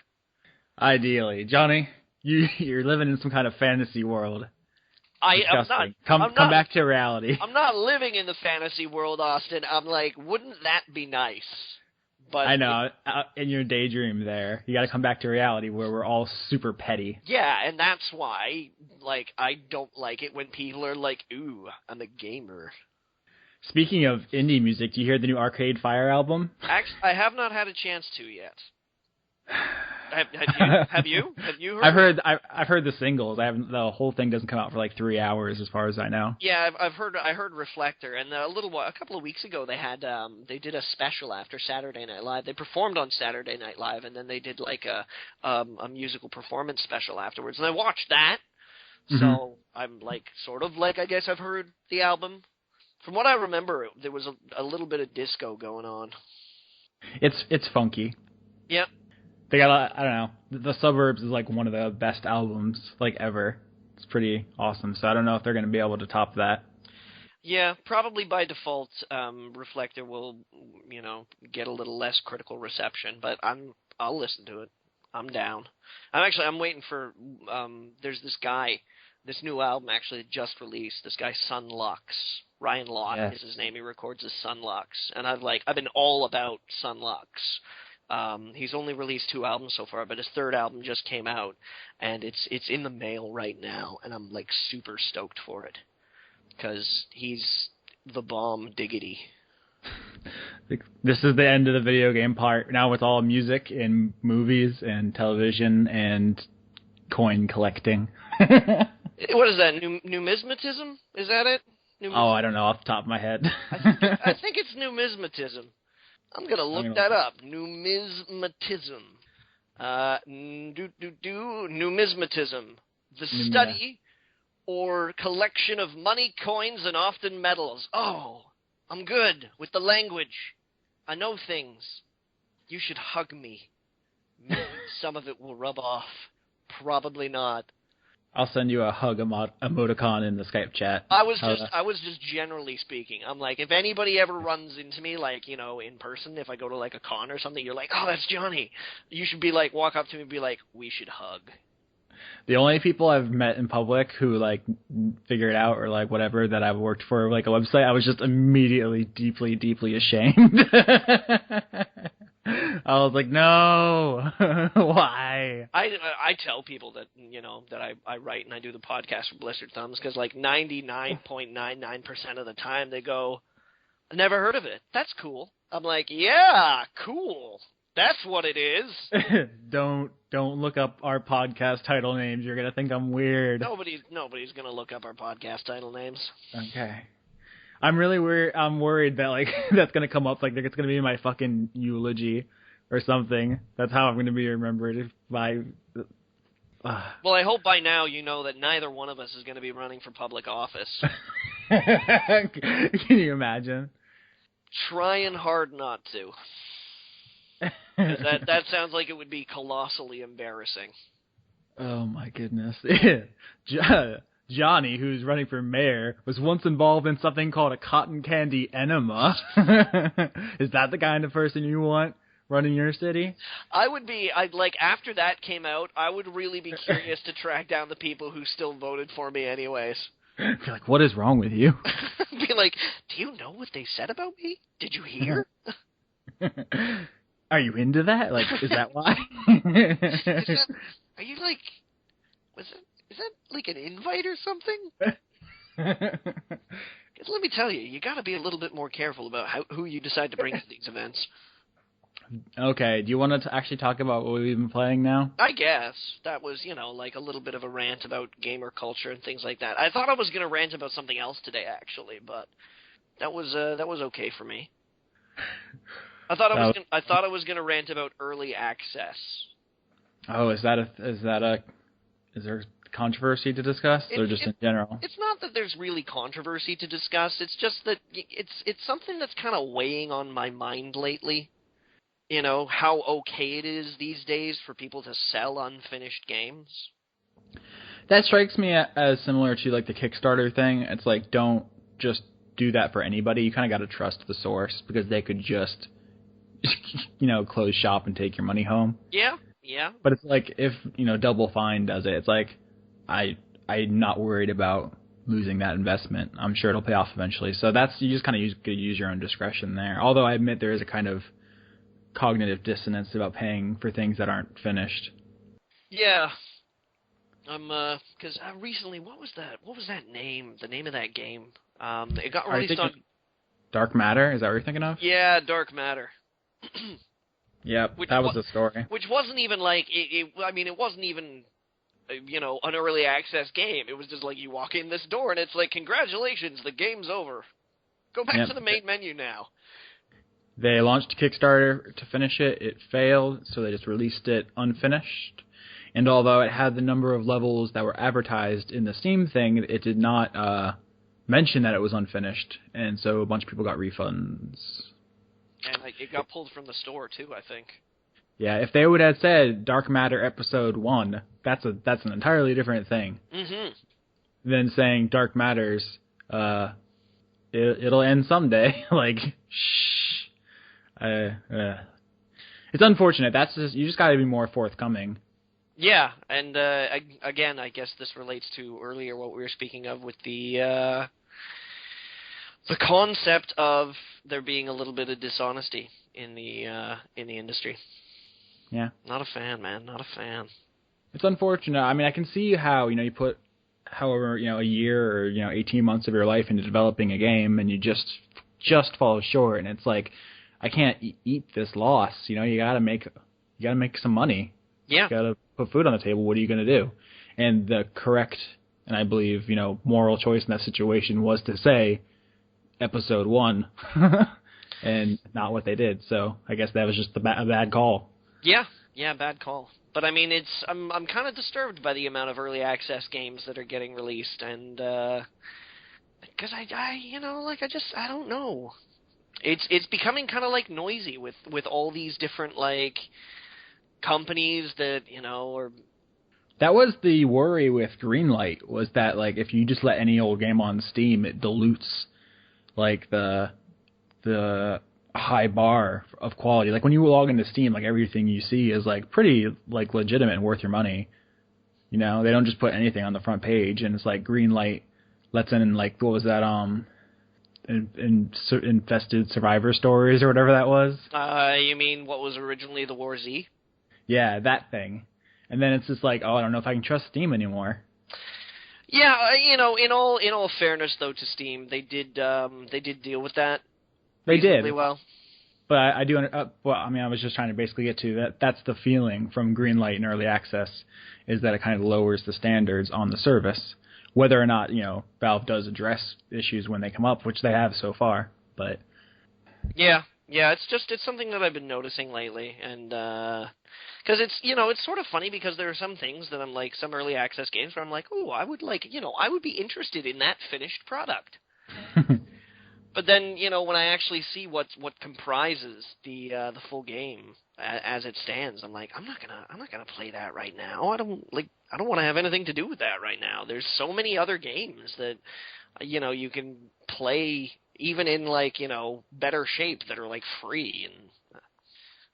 Ideally. Johnny, you're living in some kind of fantasy world. I'm not. Come back to reality. I'm not living in the fantasy world, Austin. I'm like, wouldn't that be nice? But I know. In your daydream there. You got to come back to reality where we're all super petty. Yeah, and that's why, like, I don't like it when people are like, ooh, I'm a gamer. Speaking of indie music, do you hear the new Arcade Fire album? Actually, I have not had a chance to yet. Have you? Have you heard? I've heard the singles. The whole thing doesn't come out for like 3 hours, as far as I know. Yeah, I heard Reflector, and a couple of weeks ago they did a special after Saturday Night Live. They performed on Saturday Night Live, and then they did like a musical performance special afterwards. And I watched that, so I'm like sort of like I guess I've heard the album. From what I remember, there was a little bit of disco going on. It's funky. Yep. They got I don't know. The Suburbs is like one of the best albums like ever. It's pretty awesome. So I don't know if they're going to be able to top that. Yeah, probably by default, Reflector will, get a little less critical reception. But I'll listen to it. I'm down. I'm waiting for. There's this new album actually just released. This guy Sunlux, Ryan Lott is his name. He records as Sunlux, and I've been all about Sunlux. He's only released 2 albums so far, but his 3rd album just came out, and it's in the mail right now, and I'm like super stoked for it because he's the bomb diggity. This is the end of the video game part. Now it's all music and movies and television and coin collecting. What is that? Numismatism? Is that it? Oh, I don't know off the top of my head. I think it's numismatism. I'm going to look that up. Numismatism. Numismatism. The study or collection of money, coins, and often metals. Oh, I'm good with the language. I know things. You should hug me. Maybe some of it will rub off. Probably not. I'll send you a hug emoticon in the Skype chat. I was just generally speaking. I'm like, if anybody ever runs into me, like, in person, if I go to like a con or something, you're like, oh, that's Johnny. You should be like, walk up to me and be like, we should hug. The only people I've met in public who like figure it out or like whatever that I've worked for like a website, I was just immediately deeply, deeply ashamed. I was like, no, why? I tell people that, that I write and I do the podcast for Blistered Thumbs because like 99.99% of the time they go, I never heard of it. That's cool. I'm like, yeah, cool. That's what it is. Don't look up our podcast title names. You're gonna think I'm weird. Nobody's gonna look up our podcast title names. Okay. I'm really weird. I'm worried that like that's gonna come up like it's gonna be my fucking eulogy or something. That's how I'm gonna be remembered by. Well, I hope by now you know that neither one of us is gonna be running for public office. Can you imagine? Trying hard not to. That sounds like it would be colossally embarrassing. Oh my goodness. Johnny, who's running for mayor, was once involved in something called a cotton candy enema. Is that the kind of person you want running your city? I'd like, after that came out, I would really be curious to track down the people who still voted for me anyways. Be like, what is wrong with you? Be like, do you know what they said about me? Did you hear? Are you into that? Like, is that why? Are you like, is that like an invite or something? Because let me tell you, you got to be a little bit more careful about who you decide to bring to these events. Okay, do you want to actually talk about what we've been playing now? I guess. That was, like a little bit of a rant about gamer culture and things like that. I thought I was going to rant about something else today, actually, but that was okay for me. I thought I was going to rant about early access. Oh, is there controversy to discuss, or just in general? It's not that there's really controversy to discuss. It's just that it's something that's kind of weighing on my mind lately. How okay it is these days for people to sell unfinished games. That strikes me as similar to like the Kickstarter thing. It's like, don't just do that for anybody. You kind of got to trust the source because they could just, close shop and take your money home. Yeah. But it's like if, Double Fine does it, it's like I'm not worried about losing that investment. I'm sure it'll pay off eventually. So you just kind of use your own discretion there. Although I admit there is a kind of cognitive dissonance about paying for things that aren't finished. Yeah. Because recently, what was that name? The name of that game? It got released on Dark Matter. Is that what you're thinking of? Yeah, Dark Matter. Yeah, that was the story. Which wasn't even like it wasn't even an early access game. It was just like you walk in this door and it's like, congratulations, the game's over. Go back to the main menu now. They launched a Kickstarter to finish it. It failed, so they just released it unfinished. And although it had the number of levels that were advertised in the Steam thing, it did not mention that it was unfinished. And so a bunch of people got refunds. And it got pulled from the store, too, I think. Yeah, if they would have said Dark Matter Episode 1, that's an entirely different thing. Mm-hmm. Than saying Dark Matters, it'll end someday. Like, shh. It's unfortunate. You just got to be more forthcoming. Yeah, and again, I guess this relates to earlier what we were speaking of with the concept of there being a little bit of dishonesty in the industry. Yeah. Not a fan, man. Not a fan. It's unfortunate. I mean, I can see how, you put however, a year or, 18 months of your life into developing a game and you just fall short, and it's like, I can't eat this loss. You gotta make some money. Yeah. You gotta put food on the table. What are you gonna do? And the correct And I believe, moral choice in that situation was to say episode 1 and not what they did. So I guess that was just a bad call. Yeah, bad call. But I mean, I'm kind of disturbed by the amount of early access games that are getting released, and because I don't know. It's becoming kind of like noisy with all these different like companies that or. That was the worry with Greenlight, was that like if you just let any old game on Steam, it dilutes like the high bar of quality. Like when you log into Steam, like everything you see is like pretty like legitimate and worth your money. They don't just put anything on the front page, and it's like Greenlight lets in like what was that infested survivor stories or whatever that was. You mean what was originally the War Z? Yeah, that thing. And then it's just like, I don't know if I can trust Steam anymore. Yeah, in all fairness though to Steam, they did deal with that. They did. Well. But I do. I was just trying to basically get to that. That's the feeling from Greenlight and early access, is that it kind of lowers the standards on the service. Whether or not Valve does address issues when they come up, which they have so far. But yeah, it's something that I've been noticing lately, and because it's sort of funny because there are some things that I'm like, some early access games where I'm like, oh, I would be interested in that finished product. But then, when I actually see what comprises the full game as it stands, I'm like, I'm not gonna play that right now. I don't want to have anything to do with that right now. There's so many other games that you can play even in like better shape that are like free and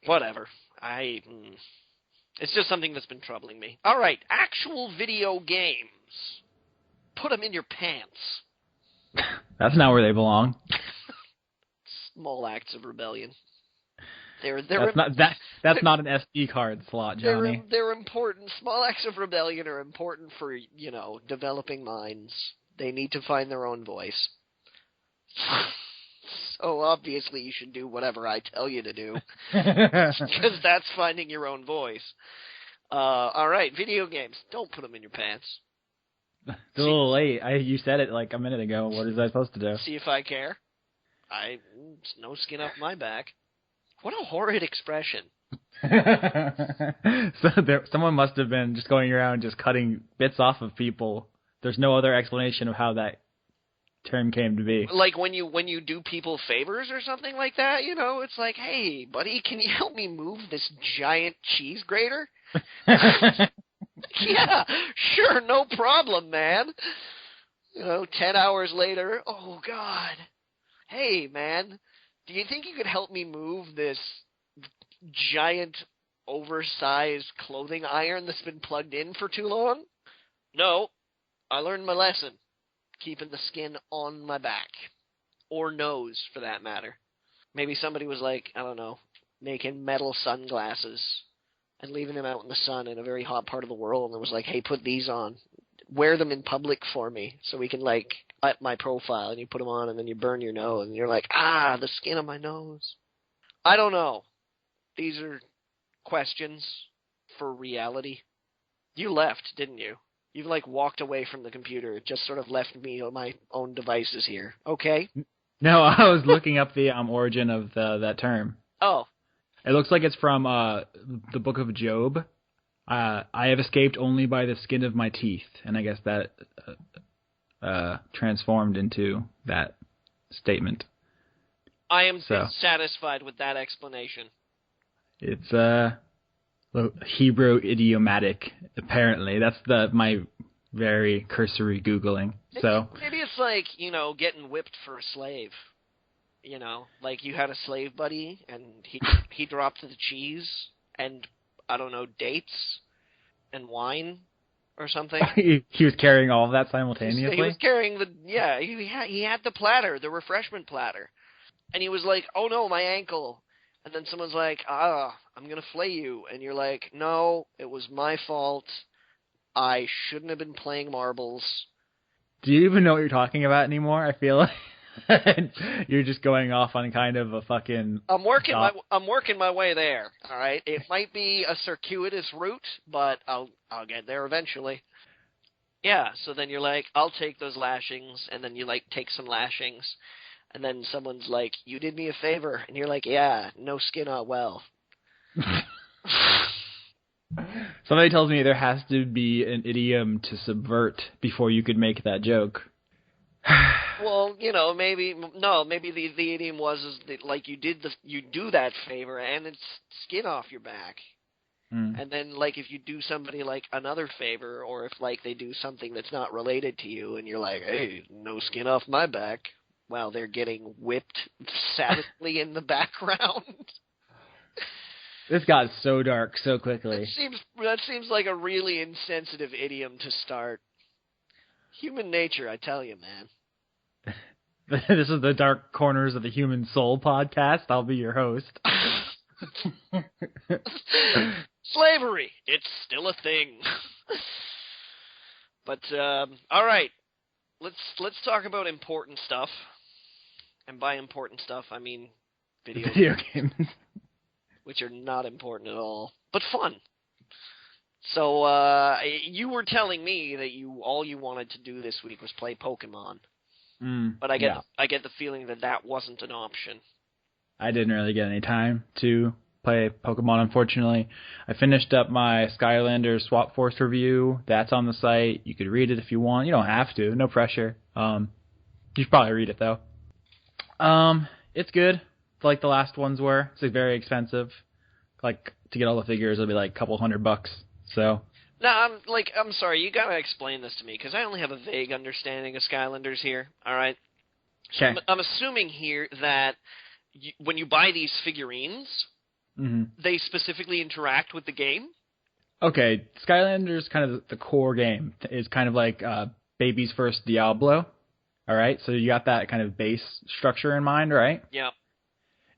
whatever. It's just something that's been troubling me. All right, actual video games. Put them in your pants. That's not where they belong. Small acts of rebellion. That's not an SD card slot, Johnny. They're important. Small acts of rebellion are important for developing minds. They need to find their own voice. So obviously you should do whatever I tell you to do, because that's finding your own voice. All right, video games. Don't put them in your pants. It's a little late. You said it like a minute ago. What is I supposed to do? See if I care. No skin off my back. What a horrid expression. So someone must have been just going around just cutting bits off of people. There's no other explanation of how that term came to be. Like when you do people favors or something like that, it's like, hey, buddy, can you help me move this giant cheese grater? Yeah, sure, no problem, man. 10 hours later, oh, God. Hey, man, do you think you could help me move this giant, oversized clothing iron that's been plugged in for too long? No, I learned my lesson. Keeping the skin on my back. Or nose, for that matter. Maybe somebody was like, I don't know, making metal sunglasses and leaving them out in the sun in a very hot part of the world, and it was like, hey, put these on. Wear them in public for me so we can, like, up my profile, and you put them on, and then you burn your nose, and you're like, the skin on my nose. I don't know. These are questions for reality. You left, didn't you? You, like, walked away from the computer. It just sort of left me on my own devices here. Okay? No, I was looking up the origin of that term. Oh. It looks like it's from the book of Job. I have escaped only by the skin of my teeth. And I guess that transformed into that statement. I am satisfied with that explanation. It's Hebrew idiomatic, apparently. That's my very cursory Googling. Maybe it's like, getting whipped for a slave. Like you had a slave buddy, and he dropped the cheese and, I don't know, dates and wine or something. He was carrying all of that simultaneously? He was carrying he had the platter, the refreshment platter. And he was like, oh no, my ankle. And then someone's like, I'm going to flay you. And you're like, no, it was my fault. I shouldn't have been playing marbles. Do you even know what you're talking about anymore? I feel like you're just going off on kind of a fucking... I'm working my way there, all right? It might be a circuitous route, but I'll get there eventually. Yeah, so then you're like, I'll take those lashings, and then you, like, take some lashings, and then someone's like, you did me a favor, and you're like, yeah, no skin on well. Somebody tells me there has to be an idiom to subvert before you could make that joke. Well, maybe the idiom is that, like, you do that favor, and it's skin off your back. And then, like, if you do somebody, like, another favor, or if, like, they do something that's not related to you, and you're like, hey, no skin off my back, while they're getting whipped savagely in the background. This got so dark so quickly. That seems like a really insensitive idiom to start. Human nature, I tell you, man. This is the Dark Corners of the Human Soul podcast. I'll be your host. Slavery, it's still a thing. But all right, let's talk about important stuff. And by important stuff, I mean video games, which are not important at all, but fun. So you were telling me that all you wanted to do this week was play Pokemon. But I get the feeling that wasn't an option. I didn't really get any time to play Pokemon, unfortunately. I finished up my Skylanders Swap Force review. That's on the site. You could read it if you want. You don't have to. No pressure. You should probably read it, though. It's good. It's like the last ones were. It's like very expensive. Like, to get all the figures, it'll be like a couple $100. So... No, I'm sorry, you gotta explain this to me, because I only have a vague understanding of Skylanders here, alright? Okay. I'm assuming here that when you buy these figurines, they specifically interact with the game? Okay, Skylanders, kind of the core game, is kind of like baby's first Diablo, alright? So you got that kind of base structure in mind, right? Yeah.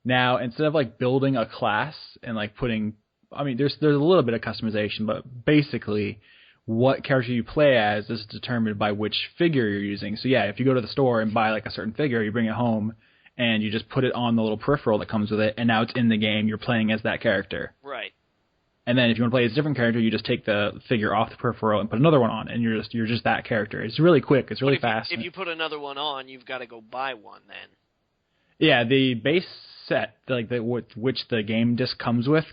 Now, instead of like building a class and like putting... I mean, there's a little bit of customization, but basically what character you play as is determined by which figure you're using. So yeah, if you go to the store and buy like a certain figure, you bring it home and you just put it on the little peripheral that comes with it, and now it's in the game, you're playing as that character. Right. And then if you want to play as a different character, you just take the figure off the peripheral and put another one on, and you're just that character. It's really quick, it's really fast. If you put another one on, you've got to go buy one then. Yeah, the base set, like which the game disc comes with,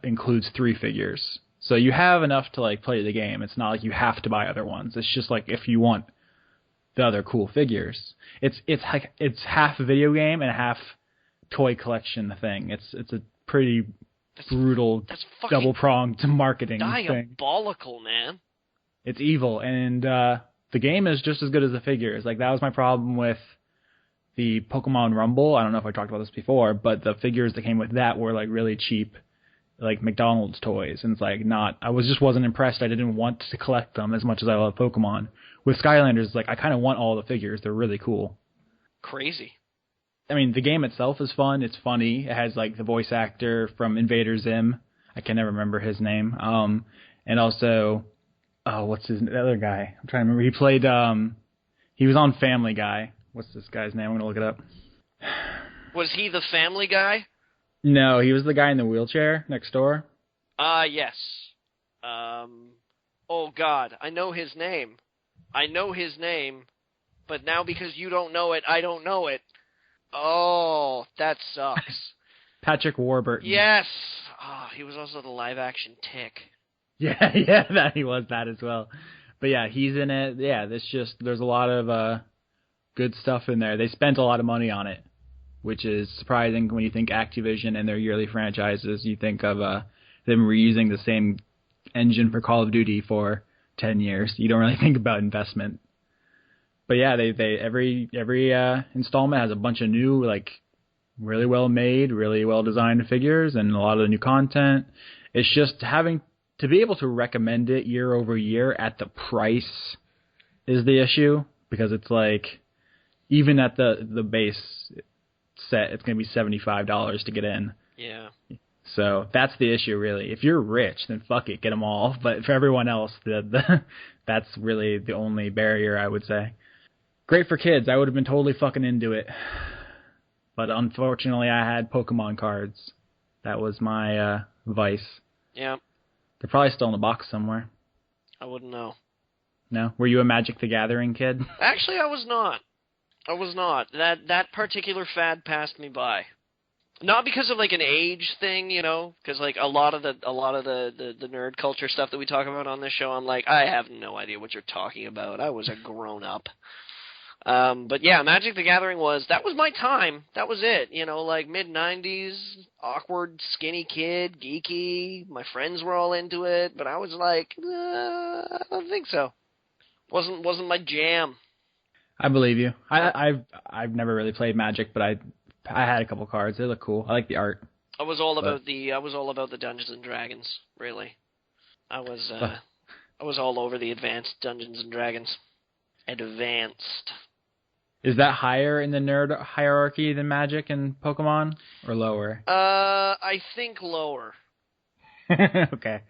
includes 3 figures. So you have enough to like play the game. It's not like you have to buy other ones. It's just like if you want the other cool figures. It's half a video game and half toy collection thing. It's a pretty brutal double-pronged marketing thing. Diabolical, man. It's evil, and the game is just as good as the figures. Like that was my problem with the Pokemon Rumble. I don't know if I talked about this before, but the figures that came with that were like really cheap, like McDonald's toys. And it's like wasn't impressed. I didn't want to collect them as much as I love Pokemon. With Skylanders, like I kind of want all the figures. They're really cool. Crazy. I mean, the game itself is fun. It's funny. It has like the voice actor from Invader Zim. I can never remember his name. And also, what's the other guy? I'm trying to remember. He played, he was on Family Guy. What's this guy's name? I'm going to look it up. Was he the Family Guy? No, he was the guy in the wheelchair next door. Yes. Oh, God. I know his name. But now because you don't know it, I don't know it. Oh, that sucks. Patrick Warburton. Yes. Oh, he was also the live-action Tick. Yeah, that he was that as well. But yeah, he's in it. Yeah, there's a lot of good stuff in there. They spent a lot of money on it, which is surprising when you think Activision and their yearly franchises. You think of them reusing the same engine for Call of Duty for 10 years. You don't really think about investment. But yeah, they every installment has a bunch of new, like, really well made, really well designed figures and a lot of the new content. It's just having to be able to recommend it year over year at the price is the issue, because it's like, even at the base set, it's going to be $75 to get in. Yeah. So that's the issue, really. If you're rich, then fuck it, get them all. But for everyone else, that's really the only barrier, I would say. Great for kids. I would have been totally fucking into it. But unfortunately, I had Pokemon cards. That was my vice. Yeah. They're probably still in the box somewhere. I wouldn't know. No? Were you a Magic the Gathering kid? Actually, I was not. I was not. That particular fad passed me by. Not because of like an age thing, you know, because like a lot of the nerd culture stuff that we talk about on this show, I'm like, I have no idea what you're talking about. I was a grown up. But yeah, Magic the Gathering was my time. That was it. You know, like mid-90s, awkward, skinny kid, geeky. My friends were all into it, but I was like, I don't think so. Wasn't my jam. I believe you. I've never really played Magic, but I had a couple cards. They look cool. I like the art. I was all about the Dungeons and Dragons, really. I was all over the advanced Dungeons and Dragons. Advanced. Is that higher in the nerd hierarchy than Magic and Pokemon, or lower? I think lower. Okay.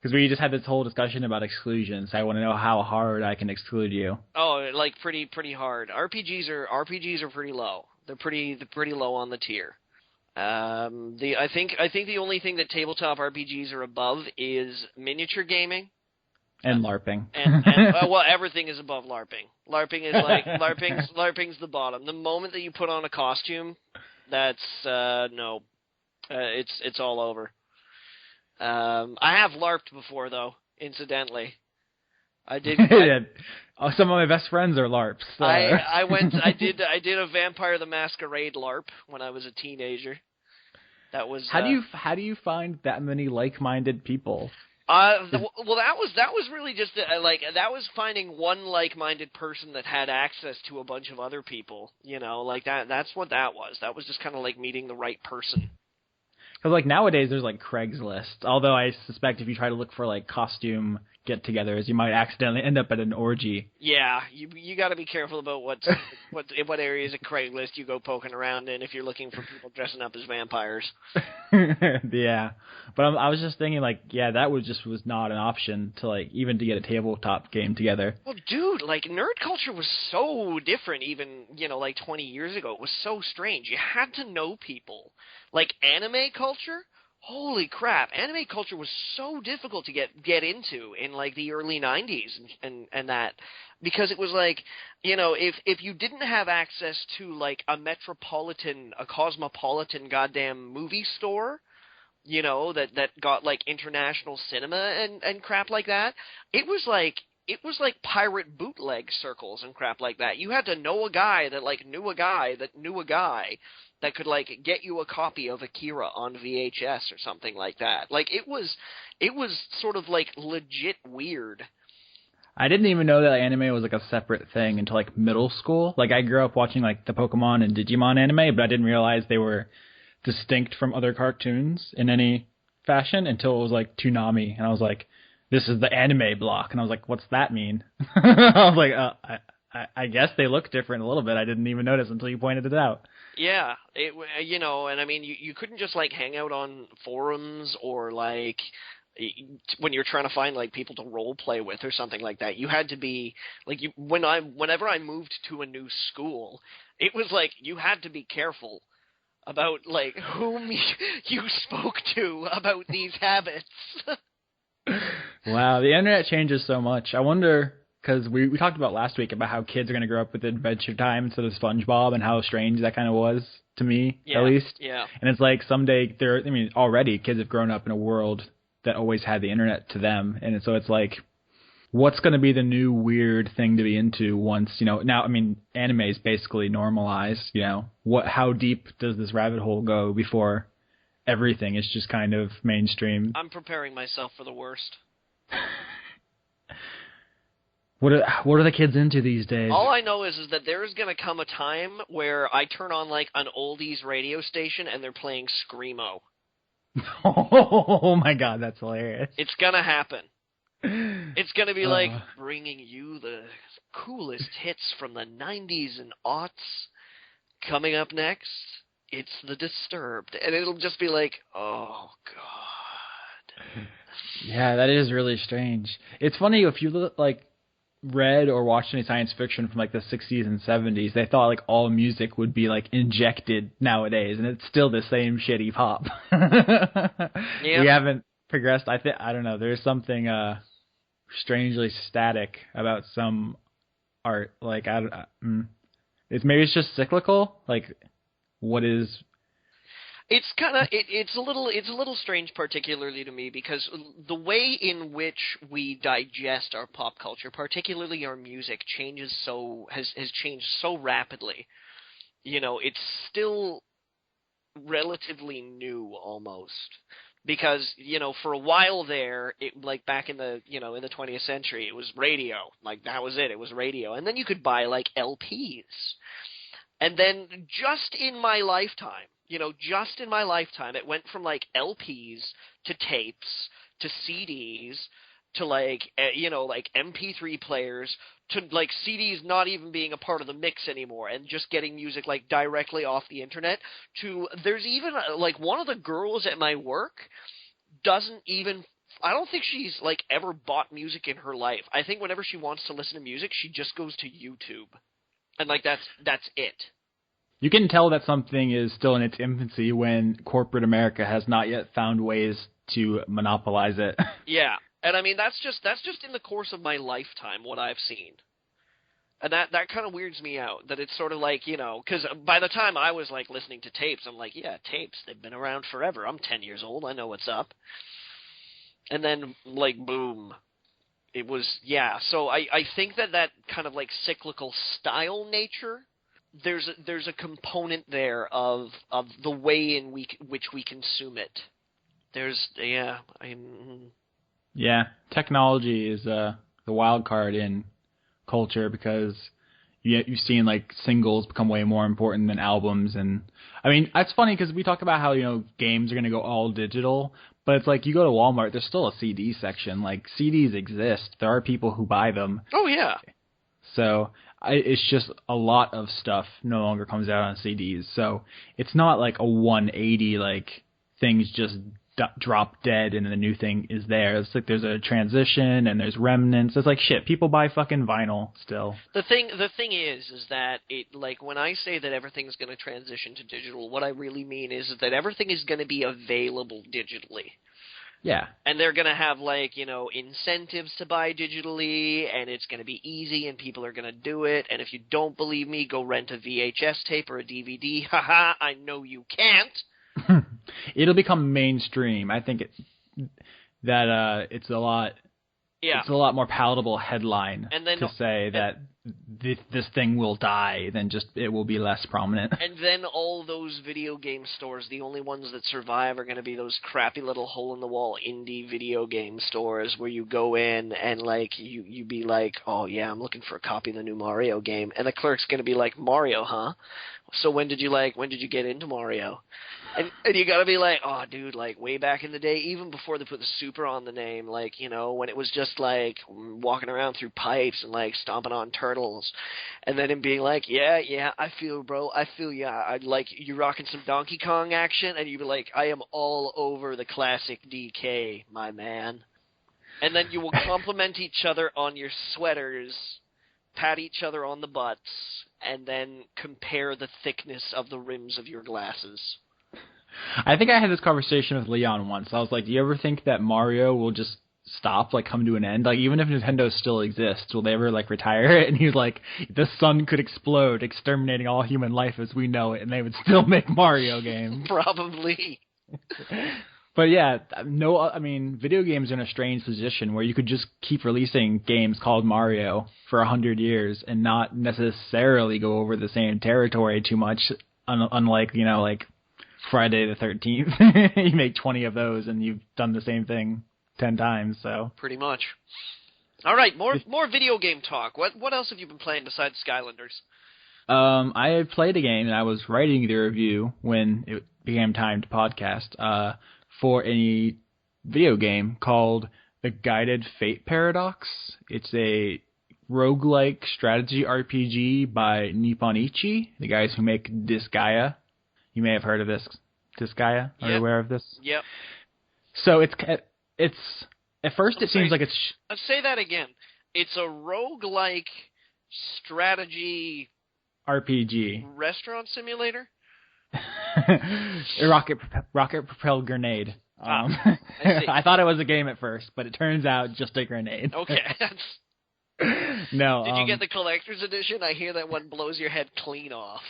Because we just had this whole discussion about exclusion, so I want to know how hard I can exclude you. Oh, like pretty hard. RPGs are pretty low. They're pretty low on the tier. I think the only thing that tabletop RPGs are above is miniature gaming. And LARPing. And well, everything is above LARPing. LARPing is like LARPing's the bottom. The moment that you put on a costume, that's no, it's all over. I have LARPed before though. Incidentally, I did. Some of my best friends are LARPs. So. I did a Vampire the Masquerade LARP when I was a teenager. That was. How do you find that many like-minded people? Well, that was really just that was finding one like-minded person that had access to a bunch of other people. You know, like that. That's what that was. That was just kind of like meeting the right person. Because like nowadays there's like Craigslist. Although I suspect if you try to look for like costume get-togethers, you might accidentally end up at an orgy. Yeah, you got to be careful about what areas of Craigslist you go poking around in if you're looking for people dressing up as vampires. Yeah, but I was just thinking like, yeah, that was not an option to like even to get a tabletop game together. Well, dude, like nerd culture was so different even, you know, like 20 years ago. It was so strange. You had to know people. Like anime culture. Holy crap, anime culture was so difficult to get into in like the early 90s and that, because it was like, you know, if you didn't have access to like a cosmopolitan goddamn movie store, you know, that got like international cinema and crap like that, it was like pirate bootleg circles and crap like that. You had to know a guy that like knew a guy that knew a guy that could like get you a copy of Akira on VHS or something like that. Like it was sort of like legit weird. I didn't even know that anime was like a separate thing until like middle school. Like I grew up watching like the Pokemon and Digimon anime, but I didn't realize they were distinct from other cartoons in any fashion until it was like Toonami, and I was like, this is the anime block, and I was like, what's that mean? I was like, I guess they look different a little bit. I didn't even notice until you pointed it out. Yeah, you know, and I mean, you couldn't just like hang out on forums or like when you're trying to find like people to role play with or something like that. You had to be like whenever I moved to a new school, it was like you had to be careful about like whom you spoke to about these habits. Wow, the internet changes so much. I wonder. Because we talked about last week about how kids are going to grow up with Adventure Time instead of SpongeBob and how strange that kind of was to me, at least. Yeah. And it's like someday already kids have grown up in a world that always had the internet to them. And so it's like, what's going to be the new weird thing to be into once, you know, now, I mean, anime is basically normalized, you know. How deep does this rabbit hole go before everything is just kind of mainstream? I'm preparing myself for the worst. What are the kids into these days? All I know is that there is going to come a time where I turn on like an oldies radio station and they're playing Screamo. Oh my god, that's hilarious. It's going to happen. It's going to be like bringing you the coolest hits from the 90s and aughts. Coming up next, it's The Disturbed. And it'll just be like, oh god. Yeah, that is really strange. It's funny if you look like read or watched any science fiction from like the 60s and 70s, they thought like all music would be like injected nowadays, and it's still the same shitty pop. Yeah. We haven't progressed. I don't know. There's something strangely static about some art. Like it's just cyclical. Like what is? It's kind of it's a little strange, particularly to me, because the way in which we digest our pop culture, particularly our music, has changed so rapidly. You know, it's still relatively new almost. Because, you know, for a while there, it, like back in the, you know, in the 20th century, it was radio. Like, that was it. It was radio. And then you could buy, like, LPs. And then just in my lifetime, it went from, like, LPs to tapes to CDs to, like, like MP3 players to, like, CDs not even being a part of the mix anymore and just getting music, like, directly off the internet to there's even, like, one of the girls at my work I don't think she's, like, ever bought music in her life. I think whenever she wants to listen to music, she just goes to YouTube. And, like, that's it. You can tell that something is still in its infancy when corporate America has not yet found ways to monopolize it. Yeah. And I mean, that's just in the course of my lifetime what I've seen. And that kind of weirds me out, that it's sort of like, you know, because by the time I was, like, listening to tapes, I'm like, yeah, tapes, they've been around forever. I'm 10 years old. I know what's up. And then, like, boom. It was, yeah. So I think that kind of, like, cyclical style nature, there's a component there of the way in which we consume it. Yeah, technology is the wild card in culture because you've seen like singles become way more important than albums, and I mean it's funny because we talk about how games are going to go all digital, but it's like you go to Walmart, there's still a CD section. Like CDs exist, there are people who buy them. Oh yeah. So it's just a lot of stuff no longer comes out on CDs, so it's not like a 180 like things just drop dead and the new thing is there. It's like there's a transition and there's remnants. It's like shit. People buy fucking vinyl still. The thing is that it, like, when I say that everything's going to transition to digital, what I really mean is that everything is going to be available digitally. Yeah. And they're going to have, like, incentives to buy digitally, and it's going to be easy, and people are going to do it. And if you don't believe me, go rent a VHS tape or a DVD. Haha, I know you can't. It'll become mainstream. I think it's a lot. Yeah. It's a lot more palatable headline to say that this thing will die than just it will be less prominent. And then all those video game stores, the only ones that survive are going to be those crappy little hole-in-the-wall indie video game stores where you go in and, like, you be like, oh, yeah, I'm looking for a copy of the new Mario game. And the clerk's going to be like, Mario, huh? So when did you get into Mario? And you gotta be like, oh, dude, like, way back in the day, even before they put the super on the name, like, when it was just, like, walking around through pipes and, like, stomping on turtles. And then him being like, yeah, I feel, bro, I feel, yeah, I'd like, you rocking some Donkey Kong action? And you'd be like, I am all over the classic DK, my man. And then you will compliment each other on your sweaters, pat each other on the butts, and then compare the thickness of the rims of your glasses. I think I had this conversation with Leon once. I was like, do you ever think that Mario will just stop, like, come to an end? Like, even if Nintendo still exists, will they ever, like, retire it? And he was like, the sun could explode, exterminating all human life as we know it, and they would still make Mario games. Probably. But yeah, video games are in a strange position where you could just keep releasing games called Mario for 100 years and not necessarily go over the same territory too much, unlike, like Friday the 13th. You make 20 of those and you've done the same thing 10 times. So pretty much. All right, more video game talk. What else have you been playing besides Skylanders? I had played a game and I was writing the review when it became time to podcast for a video game called The Guided Fate Paradox. It's a roguelike strategy RPG by Nipponichi, the guys who make Disgaea. You may have heard of this. Disgaea? Are you aware of this? Yep. So it's at first it seems like it's... Let's say that again. It's a roguelike strategy... RPG. Restaurant simulator? A rocket-propelled grenade. I see. I thought it was a game at first, but it turns out just a grenade. Okay. No. Did you get the collector's edition? I hear that one blows your head clean off.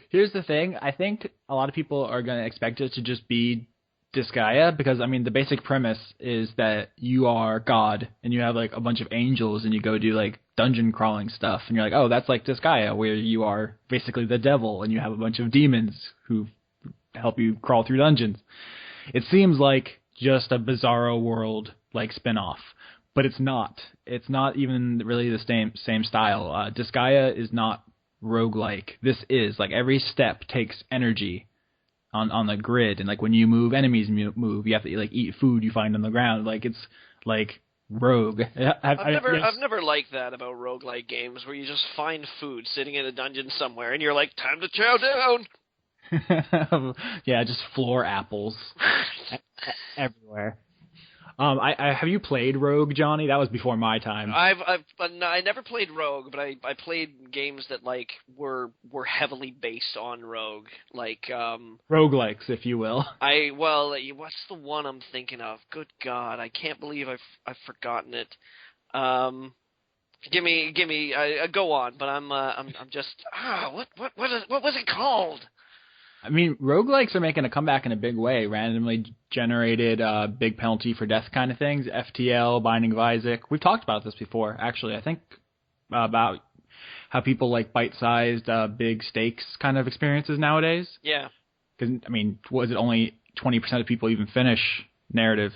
Here's the thing. I think a lot of people are going to expect it to just be Disgaea because, I mean, the basic premise is that you are God and you have, like, a bunch of angels and you go do, like, dungeon crawling stuff. And you're like, oh, that's like Disgaea, where you are basically the devil and you have a bunch of demons who help you crawl through dungeons. It seems like just a Bizarro World, like, spin-off. But it's not. It's not even really the same style. Disgaea is not roguelike. This is, like, every step takes energy on the grid, and, like, when you move, enemies move. You have to, like, eat food you find on the ground. Like, it's like Rogue. I've never liked that about roguelike games where you just find food sitting in a dungeon somewhere and you're like, time to chow down. Yeah, just floor apples everywhere. Have you played Rogue, Johnny? That was before my time. I never played Rogue, but I played games that like were heavily based on Rogue, like roguelikes, if you will. What's the one I'm thinking of? Good God, I can't believe I've forgotten it. Give me. Go on, but I'm just what was it called? I mean, roguelikes are making a comeback in a big way. Randomly generated big penalty for death kind of things. FTL, Binding of Isaac. We've talked about this before, actually. I think about how people like bite-sized, big stakes kind of experiences nowadays. Yeah. Because, I mean, was it only 20% of people even finish narrative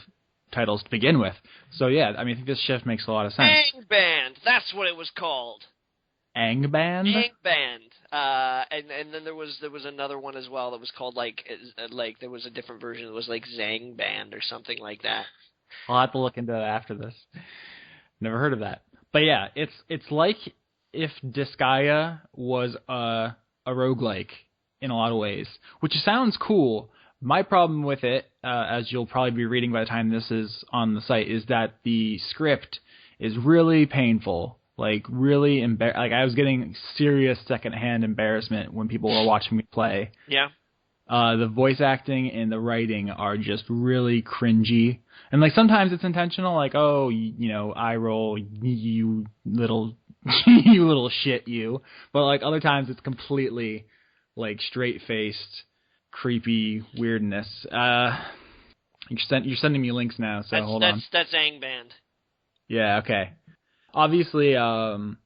titles to begin with? So, yeah, I mean, I think this shift makes a lot of sense. Angband! That's what it was called. Angband? Angband. And then there was another one as well that was called like there was a different version that was like Zangband or something like that. I'll have to look into that after this. Never heard of that. But yeah, it's like if Disgaea was a roguelike in a lot of ways, which sounds cool. My problem with it, as you'll probably be reading by the time this is on the site, is that the script is really painful. Like, really like, I was getting serious secondhand embarrassment when people were watching me play. Yeah. The voice acting and the writing are just really cringy. And, like, sometimes it's intentional, like, oh, you know, eye roll, you little, you little shit, you. But, like, other times it's completely, like, straight-faced, creepy weirdness. You're sending me links now, so hold on. That's Angband. Yeah, okay. Obviously, the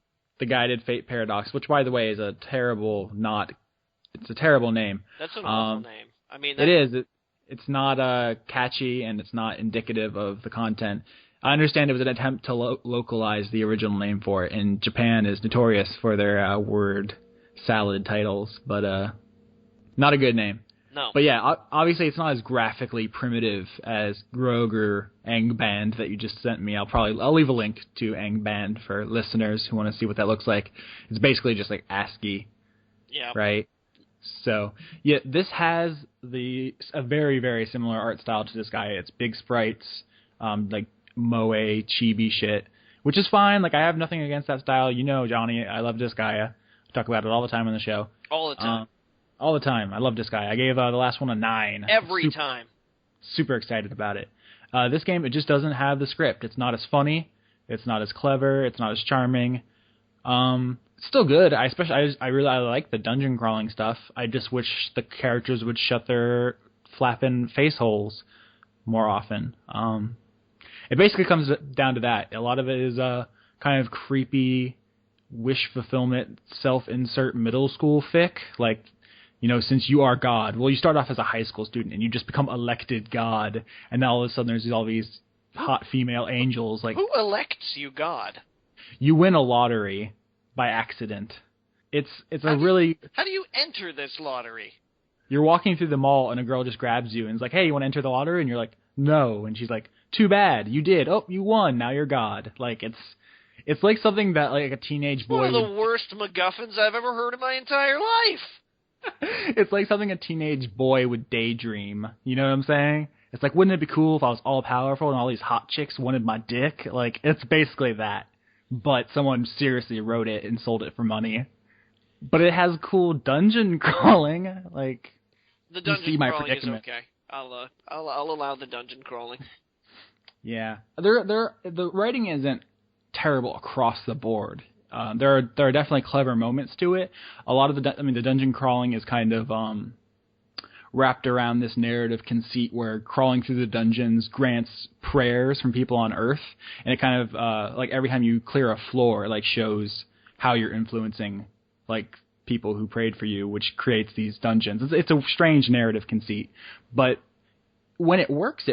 Guided Fate Paradox, which, by the way, is a terrible it's a terrible name. That's an awful name. I mean, it is. It's not catchy, and it's not indicative of the content. I understand it was an attempt to localize the original name for it, and Japan is notorious for their word salad titles, but not a good name. No. But yeah, obviously it's not as graphically primitive as Rogue or Angband that you just sent me. I'll leave a link to Angband for listeners who want to see what that looks like. It's basically just like ASCII. Yeah. Right? So, yeah, this has a very, very similar art style to Disgaea. It's big sprites, like moe, chibi shit, which is fine. Like, I have nothing against that style. You know, Johnny, I love Disgaea. I talk about it all the time on the show. All the time. All the time. I love Disgaea. I gave the last one a 9. Every time. Super excited about it. This game, it just doesn't have the script. It's not as funny. It's not as clever. It's not as charming. It's still good. I really like the dungeon crawling stuff. I just wish the characters would shut their flapping face holes more often. It basically comes down to that. A lot of it is kind of creepy wish fulfillment, self-insert middle school fic. Like, you know, since you are God, well, you start off as a high school student and you just become elected God, and now all of a sudden there's all these hot female angels. Like, who elects you God? You win a lottery by accident. How do you enter this lottery? You're walking through the mall and a girl just grabs you and is like, hey, you want to enter the lottery? And you're like, no. And she's like, too bad, you did. Oh, you won. Now you're God. Like, it's like something that like a teenage boy. One of the worst MacGuffins I've ever heard in my entire life. It's like something a teenage boy would daydream. You know what I'm saying? It's like, wouldn't it be cool if I was all powerful and all these hot chicks wanted my dick? Like, it's basically that. But someone seriously wrote it and sold it for money. But it has cool dungeon crawling. Like, the dungeon crawling is okay. I'll allow the dungeon crawling. Yeah, the writing isn't terrible across the board. There are definitely clever moments to it. A lot of the dungeon crawling is kind of wrapped around this narrative conceit where crawling through the dungeons grants prayers from people on Earth, and it kind of like every time you clear a floor, it like shows how you're influencing like people who prayed for you, which creates these dungeons. It's a strange narrative conceit, but when it works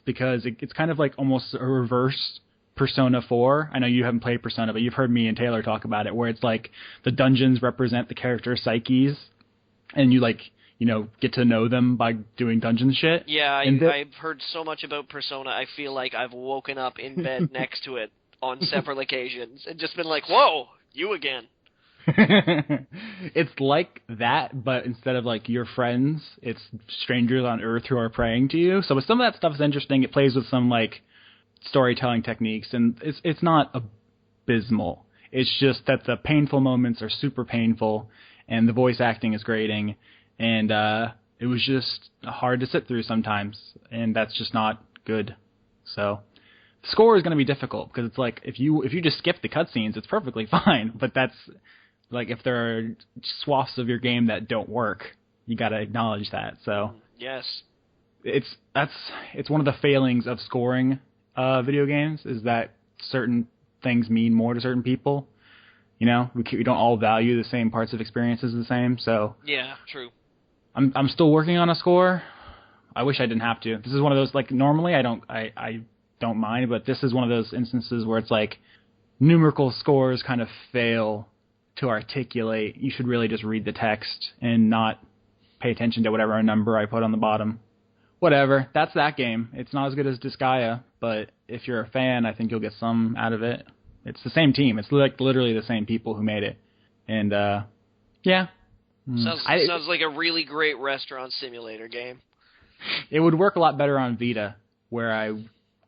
because it's kind of like almost a reverse Persona 4. I know you haven't played Persona, but you've heard me and Taylor talk about it, where it's like the dungeons represent the character's psyches, and you like, get to know them by doing dungeon shit. Yeah, I've heard so much about Persona, I feel like I've woken up in bed next to it on several occasions and just been like, whoa, you again. It's like that, but instead of like your friends, it's strangers on Earth who are praying to you. So some of that stuff is interesting. It plays with some like storytelling techniques, and it's not abysmal. It's just that the painful moments are super painful, and the voice acting is grating, and it was just hard to sit through sometimes, and that's just not good. So the score is going to be difficult, because it's like if you just skip the cutscenes, it's perfectly fine, but that's like if there are swaths of your game that don't work, you got to acknowledge that. So yes, it's one of the failings of scoring video games, is that certain things mean more to certain people. We don't all value the same parts of experiences the same. So yeah, true. I'm still working on a score. I wish I didn't have to. This is one of those, like, normally I don't mind, but this is one of those instances where it's like numerical scores kind of fail to articulate. You should really just read the text and not pay attention to whatever number I put on the bottom. Whatever. That's that game. It's not as good as Disgaea, but if you're a fan, I think you'll get some out of it. It's the same team. It's like literally the same people who made it. And, yeah. Sounds like a really great restaurant simulator game. It would work a lot better on Vita, where I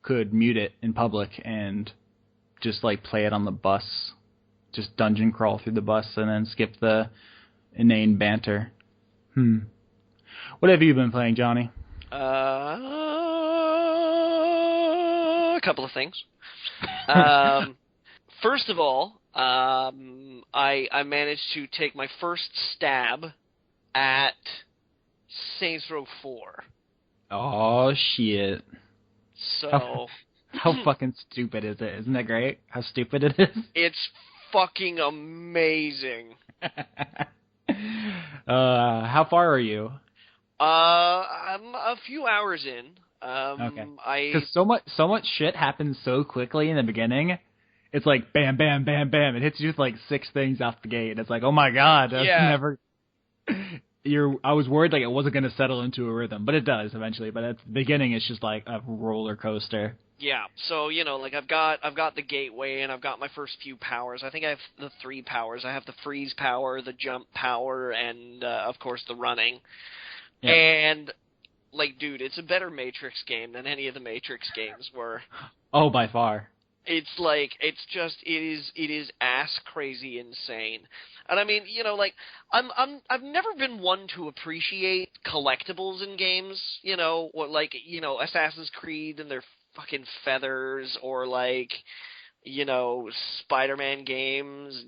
could mute it in public and just, like, play it on the bus. Just dungeon crawl through the bus and then skip the inane banter. What have you been playing, Johnny? A couple of things. First of all, I managed to take my first stab at Saints Row 4. Oh, shit. So... How fucking stupid is it? Isn't that great? How stupid it is? It's fucking amazing. How far are you? I'm a few hours in. Okay. Because so much shit happens so quickly in the beginning. It's like bam, bam, bam, bam. It hits you with like 6 things off the gate. It's like, oh my god, I was worried like it wasn't going to settle into a rhythm, but it does eventually. But at the beginning, it's just like a roller coaster. Yeah, so like I've got the gateway and I've got my first few powers. I think I have the 3 powers. I have the freeze power, the jump power, and of course the running. Yeah. And like, dude, it's a better Matrix game than any of the Matrix games were. Oh, by far. It's like it is ass crazy insane. And I mean, like I've never been one to appreciate collectibles in games, or like, Assassin's Creed and their fucking feathers, or like, Spider-Man games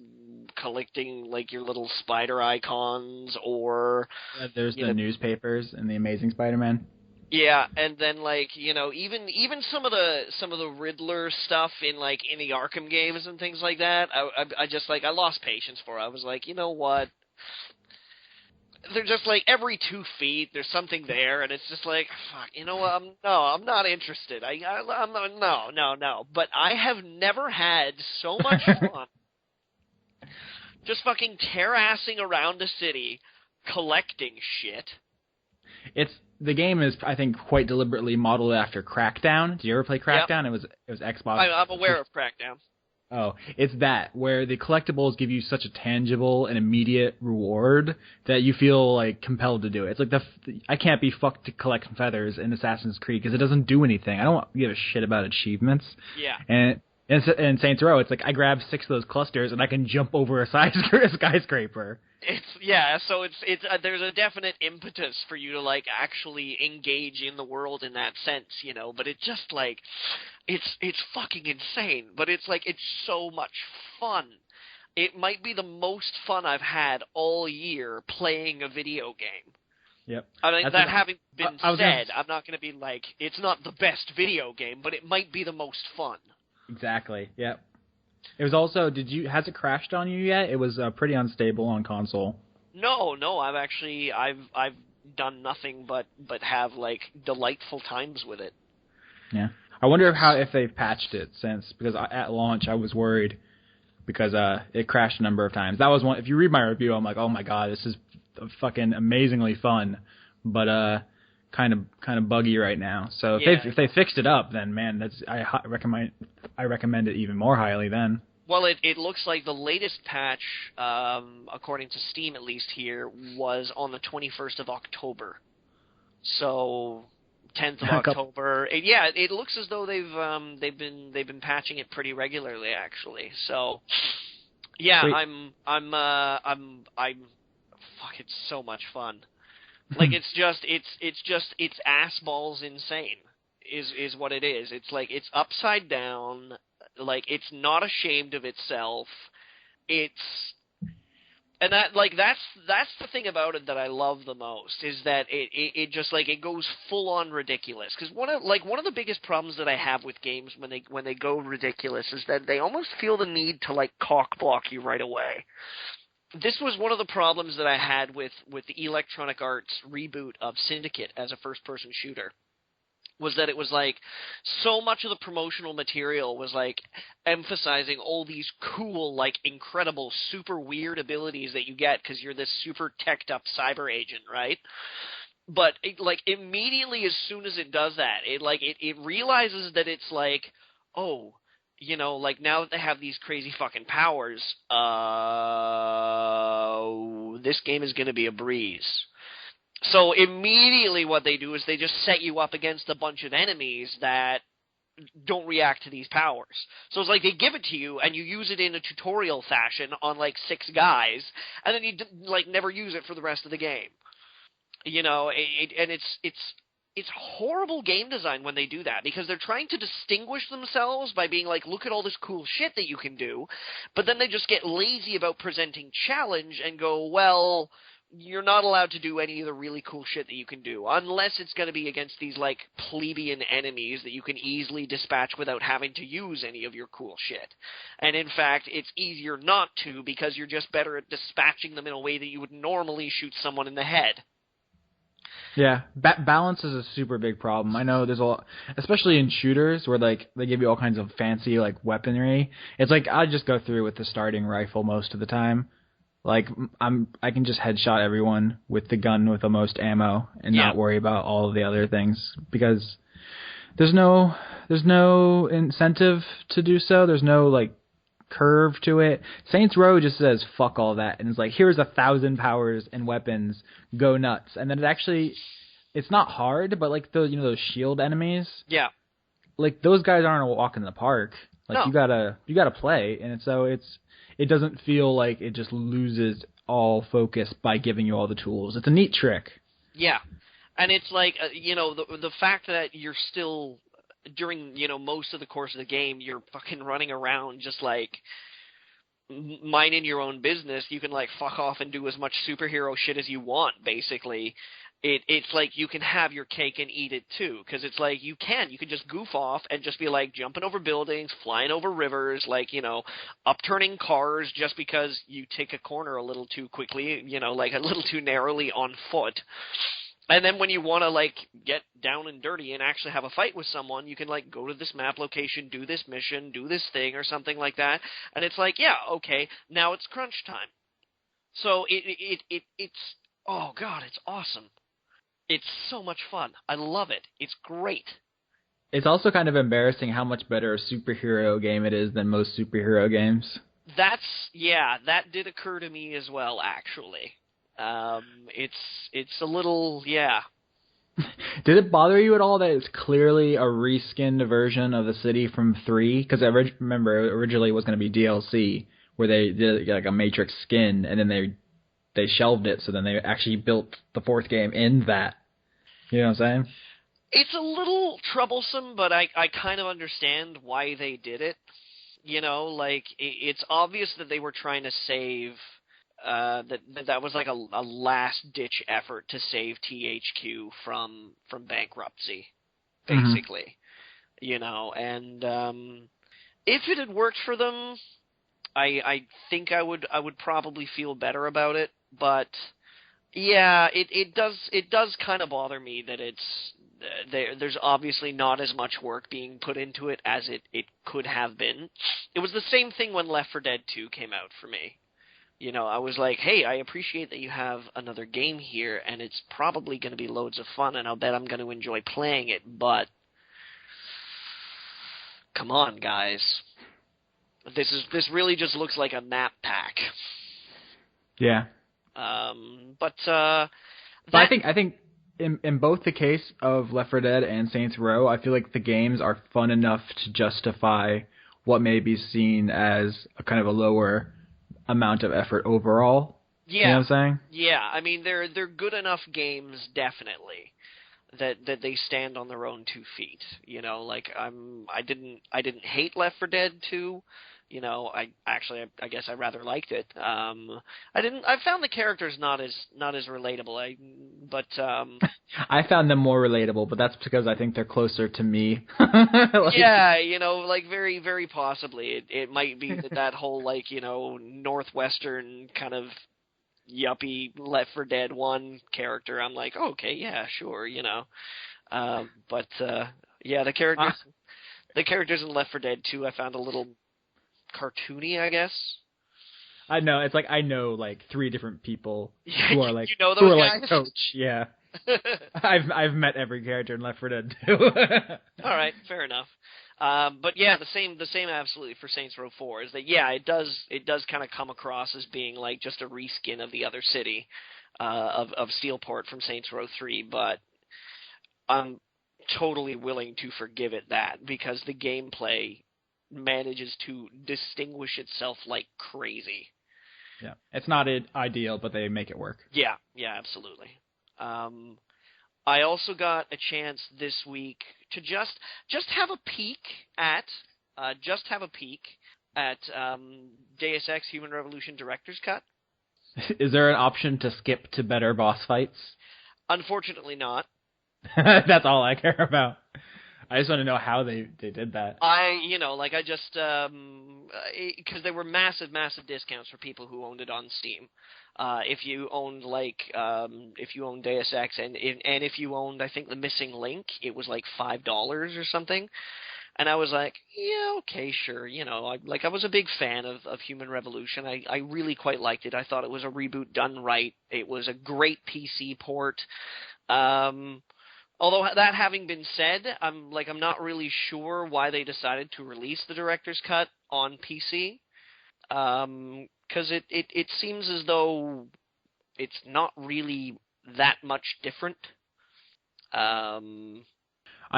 collecting like your little spider icons, or there's the newspapers in the Amazing Spider-Man. Yeah, and then like, even some of the Riddler stuff in the Arkham games and things like that, I just like, I lost patience for it. I was like, you know what? They're just like every 2 feet there's something there, and it's just like, fuck, you know what? I'm not interested. I'm no. But I have never had so much fun just fucking terrassing around a city collecting shit. The game is, I think, quite deliberately modeled after Crackdown. Did you ever play Crackdown? Yep. It was Xbox. I'm aware of Crackdown. Oh, it's that, where the collectibles give you such a tangible and immediate reward that you feel like compelled to do it. It's like I can't be fucked to collect feathers in Assassin's Creed because it doesn't do anything. I don't give a shit about achievements. Yeah. And In Saints Row, it's like I grab 6 of those clusters and I can jump over a skyscraper. So it's there's a definite impetus for you to like actually engage in the world in that sense, you know. But it just like it's fucking insane. But it's like it's so much fun. It might be the most fun I've had all year playing a video game. Yep. I mean, that having been said, I'm not going to be like, it's not the best video game, but it might be the most fun. Exactly. Yep. It was also, has it crashed on you yet? It was pretty unstable on console. No, I've done nothing but have like delightful times with it. Yeah. I wonder if they've patched it since, because at launch I was worried because it crashed a number of times. That was one. If you read my review, I'm like, oh my god, this is fucking amazingly fun, but kind of buggy right now. So if they fixed it up, then man, I recommend it even more highly then. Well, it looks like the latest patch, according to Steam at least here, was on the 21st of October. So 10th of October. It looks as though they've been patching it pretty regularly actually. So yeah, Sweet. fuck, it's so much fun. Like it's ass balls insane is what it is. It's like it's upside down, like it's not ashamed of itself. And that's the thing about it that I love the most, is that it just like it goes full on ridiculous. Because one of the biggest problems that I have with games when they go ridiculous is that they almost feel the need to like cock block you right away. This was one of the problems that I had with the Electronic Arts reboot of Syndicate as a first-person shooter, was that it was like so much of the promotional material was like emphasizing all these cool, like incredible, super weird abilities that you get because you're this super teched up cyber agent, right? But like immediately as soon as it does that, it realizes that it's like, oh, you know, like now that they have these crazy fucking powers, this game is going to be a breeze. So immediately what they do is they just set you up against a bunch of enemies that don't react to these powers. So it's like they give it to you and you use it in a tutorial fashion on like 6 guys, and then you like never use it for the rest of the game. You know, it's horrible game design when they do that, because they're trying to distinguish themselves by being like, look at all this cool shit that you can do, but then they just get lazy about presenting challenge and go, well, you're not allowed to do any of the really cool shit that you can do, unless it's going to be against these, like, plebeian enemies that you can easily dispatch without having to use any of your cool shit. And in fact, it's easier not to, because you're just better at dispatching them in a way that you would normally shoot someone in the head. Yeah, balance is a super big problem. I know there's a lot, especially in shooters where like they give you all kinds of fancy like weaponry. It's like I just go through with the starting rifle most of the time. Like I can just headshot everyone with the gun with the most ammo and not worry about all of the other things, because there's no incentive to do so. There's no like curve to it. Saints Row just says fuck all that, and it's like, here's 1,000 powers and weapons, go nuts. And then it's not hard, but like those shield enemies, like those guys aren't a walk in the park. Like you gotta play, and it doesn't feel like it just loses all focus by giving you all the tools. It's a neat trick. Yeah, and it's like the fact that you're still, during most of the course of the game, you're fucking running around just like minding your own business. You can like fuck off and do as much superhero shit as you want, basically. It's like you can have your cake and eat it too, because it's like you can just goof off and just be like jumping over buildings, flying over rivers, like upturning cars just because you take a corner a little too quickly, like a little too narrowly on foot. And then when you want to, like, get down and dirty and actually have a fight with someone, you can, like, go to this map location, do this mission, do this thing or something like that. And it's like, yeah, okay, now it's crunch time. So it's oh, God, it's awesome. It's so much fun. I love it. It's great. It's also kind of embarrassing how much better a superhero game it is than most superhero games. That did occur to me as well, actually. It's a little, Did it bother you at all that it's clearly a reskinned version of the city from 3? Because I remember originally it was going to be DLC, where they did like a Matrix skin, and then they shelved it, so then they actually built the 4th game in that. You know what I'm saying? It's a little troublesome, but I kind of understand why they did it. You know, like, it's obvious that they were trying to save, that was like a last-ditch effort to save THQ from bankruptcy, basically. Mm-hmm. You know, and if it had worked for them, I think I would probably feel better about it, but yeah, it does kind of bother me that there's obviously not as much work being put into it as it could have been. It was the same thing when Left 4 Dead 2 came out for me. You know, I was like, hey, I appreciate that you have another game here, and it's probably going to be loads of fun, and I'll bet I'm going to enjoy playing it, but come on, guys. This really just looks like a map pack. Yeah. But I think in both the case of Left 4 Dead and Saints Row, I feel like the games are fun enough to justify what may be seen as a kind of a lower amount of effort overall. Yeah. You know what I'm saying? Yeah, I mean they're good enough games, definitely, that they stand on their own 2 feet. You know, like I didn't hate Left 4 Dead 2. You know, I guess I rather liked it. I found the characters not as relatable. But I found them more relatable, but that's because I think they're closer to me. Yeah, you know, like very, very possibly. It might be that whole, like, you know, Northwestern kind of yuppie Left 4 Dead 1 character. I'm like, oh, okay, yeah, sure, you know. But yeah, the characters in Left 4 Dead 2 I found a little cartoony, I guess. I know, it's like I know like 3 different people who are like, you know those who are guys? like Coach, yeah. I've met every character in Left 4 Dead 2. All right, fair enough. But yeah, the same absolutely for Saints Row 4 is that yeah, it does kind of come across as being like just a reskin of the other city of Steelport from Saints Row 3, but I'm totally willing to forgive it that because the gameplay manages to distinguish itself like crazy. Yeah, it's not ideal, but they make it work. Yeah, absolutely. I also got a chance this week to just have a peek at Deus Ex Human Revolution Director's Cut. Is there an option to skip to better boss fights? Unfortunately not. That's all I care about. I just want to know how they did that. I just, because there were massive discounts for people who owned it on Steam. If you owned Deus Ex and if you owned, I think, The Missing Link, it was like $5 or something. And I was like, yeah, okay, sure. You know, I was a big fan of Human Revolution. I really quite liked it. I thought it was a reboot done right. It was a great PC port. Although that having been said, I'm not really sure why they decided to release the director's cut on PC, because it seems as though it's not really that much different. I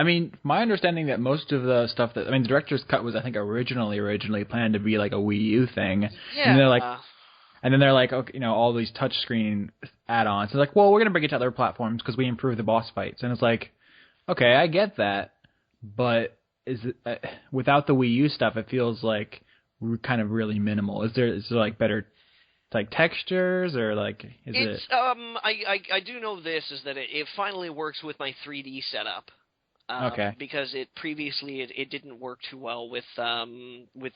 mean, my understanding that most of the stuff the director's cut was, I think, originally planned to be like a Wii U thing, yeah. And then they're like, okay, you know, all these touchscreen add-ons. They're like, well, we're going to bring it to other platforms because we improve the boss fights. And it's like, okay, I get that, but without the Wii U stuff, it feels like we're kind of really minimal. Is there like better like textures or like I do know this is that it finally works with my 3D setup. Okay. Because previously it didn't work too well with the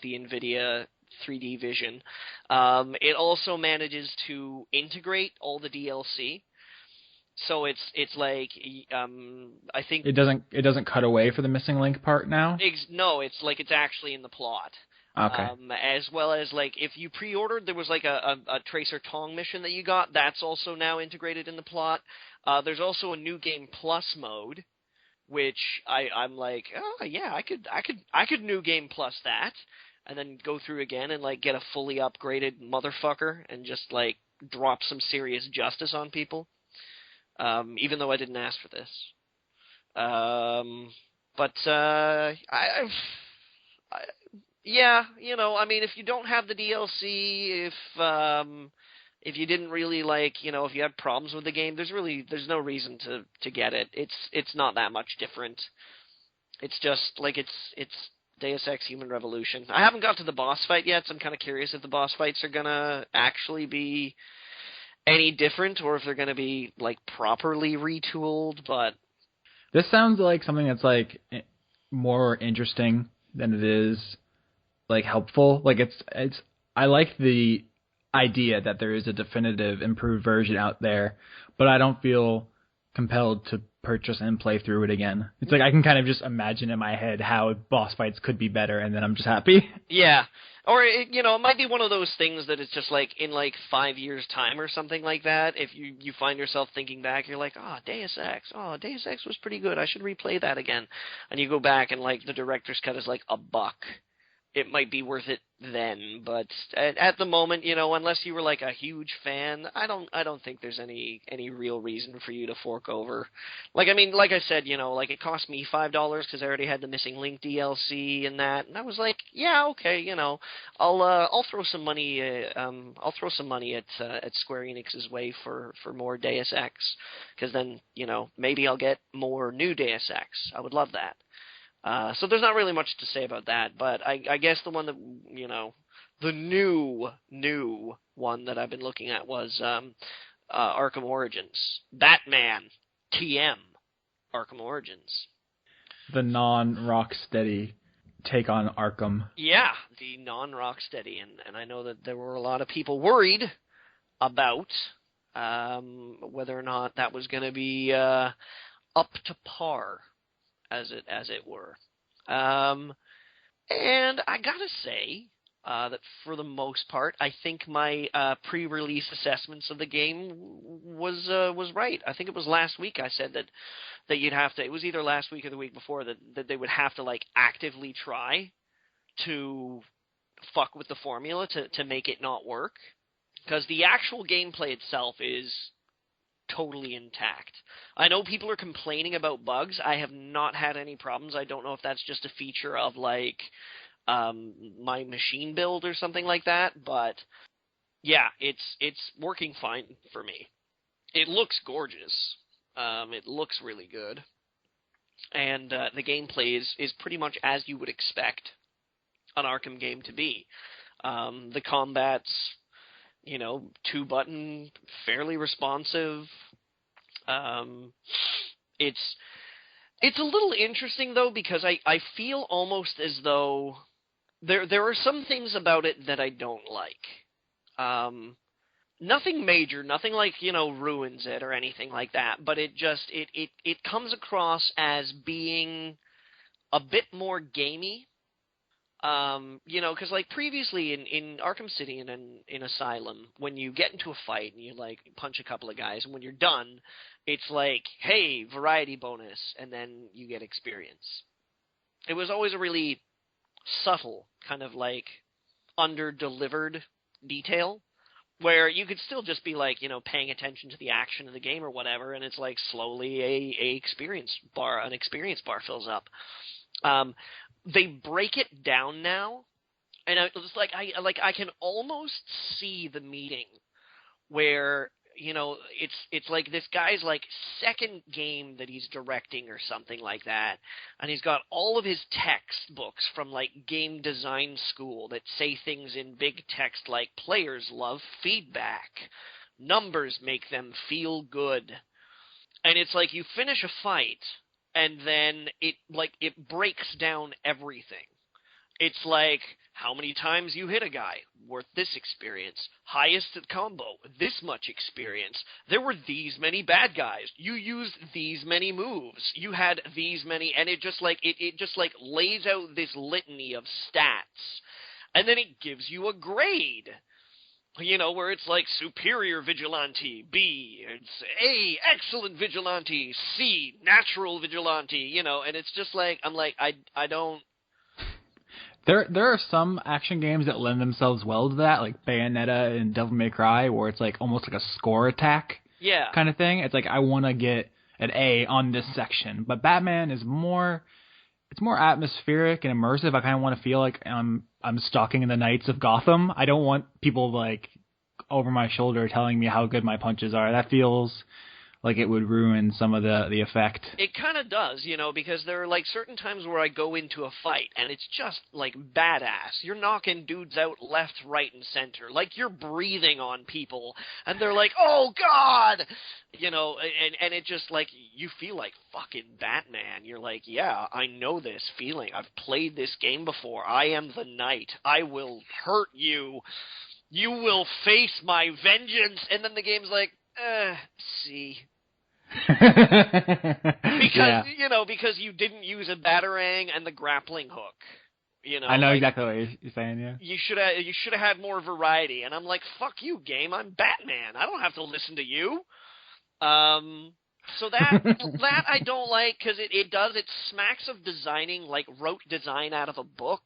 NVIDIA 3D Vision. It also manages to integrate all the DLC, so it's like I think it doesn't cut away for the Missing Link part now. No, it's like it's actually in the plot. Okay. As well as like if you pre-ordered, there was like a Tracer Tong mission that you got. That's also now integrated in the plot. There's also a New Game Plus mode, which I'm like, oh yeah, I could New Game Plus that. And then go through again and like get a fully upgraded motherfucker and just like drop some serious justice on people. even though I didn't ask for this. But yeah, I mean, if you don't have the DLC, if you didn't really like, if you had problems with the game, there's no reason to get it. It's not that much different. It's just like it's Deus Ex Human Revolution. I haven't got to the boss fight yet, so I'm kind of curious if the boss fights are gonna actually be any different, or if they're gonna be like properly retooled. But this sounds like something that's like more interesting than it is like helpful. Like it's I like the idea that there is a definitive improved version out there, but I don't feel compelled to purchase and play through it again. It's like I can kind of just imagine in my head how boss fights could be better, and then I'm just happy. Yeah. Or, it might be one of those things that it's just like in like 5 years' time or something like that. If you find yourself thinking back, you're like, Deus Ex was pretty good. I should replay that again. And you go back and like the director's cut is like $1. It might be worth it then, but at the moment, unless you were like a huge fan, I don't think there's any real reason for you to fork over. Like, I mean, like I said, like it cost me $5 because I already had the Missing Link DLC and that, and I was like, yeah, okay, I'll throw some money, at Square Enix's way for more Deus Ex, because then maybe I'll get more new Deus Ex. I would love that. So there's not really much to say about that, but I guess the one that, the new one that I've been looking at was Arkham Origins. Batman TM Arkham Origins. The non-Rocksteady take on Arkham. Yeah, the non-Rocksteady, and I know that there were a lot of people worried about whether or not that was going to be up to par, as it were. And I gotta say that for the most part, I think my pre-release assessments of the game was right. I think it was last week I said that you'd have to. It was either last week or the week before that they would have to like actively try to fuck with the formula to make it not work, because the actual gameplay itself is totally intact. I know people are complaining about bugs. I have not had any problems. I don't know if that's just a feature of like my machine build or something like that, but yeah, it's working fine for me. It looks gorgeous. It looks really good, and the gameplay is pretty much as you would expect an Arkham game to be. The combat's 2-button, fairly responsive. It's a little interesting though, because I feel almost as though there are some things about it that I don't like. Nothing major, nothing like, ruins it or anything like that, but it comes across as being a bit more gamey. Because like previously in Arkham City and in Asylum, when you get into a fight and you like punch a couple of guys, and when you're done, it's like, hey, variety bonus, and then you get experience. It was always a really subtle kind of like under-delivered detail, where you could still just be like, paying attention to the action of the game or whatever, and it's like slowly an experience bar fills up. They break it down now, and it's like I can almost see the meeting where it's like this guy's like second game that he's directing or something like that, and he's got all of his textbooks from like game design school that say things in big text like players love feedback, numbers make them feel good, and it's like you finish a fight, and then it breaks down everything. It's like, how many times you hit a guy, worth this experience. Highest at combo, this much experience. There were these many bad guys. You used these many moves. You had these many, and it just lays out this litany of stats, and then it gives you a grade. Where it's like superior vigilante, B, it's A, excellent vigilante, C, natural vigilante, and it's just like, I'm like, I don't. There are some action games that lend themselves well to that, like Bayonetta and Devil May Cry, where it's like almost like a score attack. Yeah. kind of thing. It's like I want to get an A on this section. But Batman is more, it's more atmospheric and immersive. I kind of want to feel like I'm stalking in the nights of Gotham. I don't want people like over my shoulder telling me how good my punches are. That feels like it would ruin some of the effect. It kind of does, you know, because there are, like, certain times where I go into a fight, and it's just, like, badass. You're knocking dudes out left, right, and center. Like, you're breathing on people, and they're like, oh, God! You know, and it just, like, you feel like fucking Batman. You're like, yeah, I know this feeling. I've played this game before. I am the Knight. I will hurt you. You will face my vengeance. And then the game's like, see. Because, you know, because you didn't use a batarang and the grappling hook. You know, I know like, exactly what you're saying, yeah. You should have had more variety. And I'm like, fuck you, game. I'm Batman. I don't have to listen to you. So that I don't like, because it smacks of designing, like, rote design out of a book.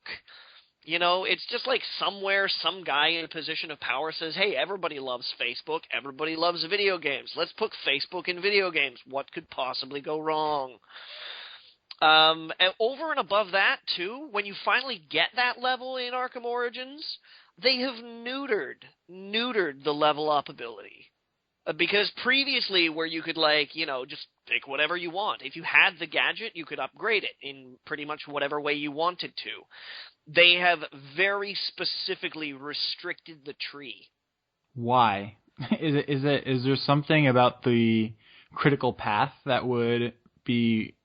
You know, it's just like somewhere some guy in a position of power says, hey, everybody loves Facebook, everybody loves video games. Let's put Facebook in video games. What could possibly go wrong? And over and above that, too, when you finally get that level in Arkham Origins, they have neutered the level up ability. Because previously, where you could, like, you know, just pick whatever you want. If you had the gadget, you could upgrade it in pretty much whatever way you wanted to. They have very specifically restricted the tree. Why? Is there something about the critical path that would be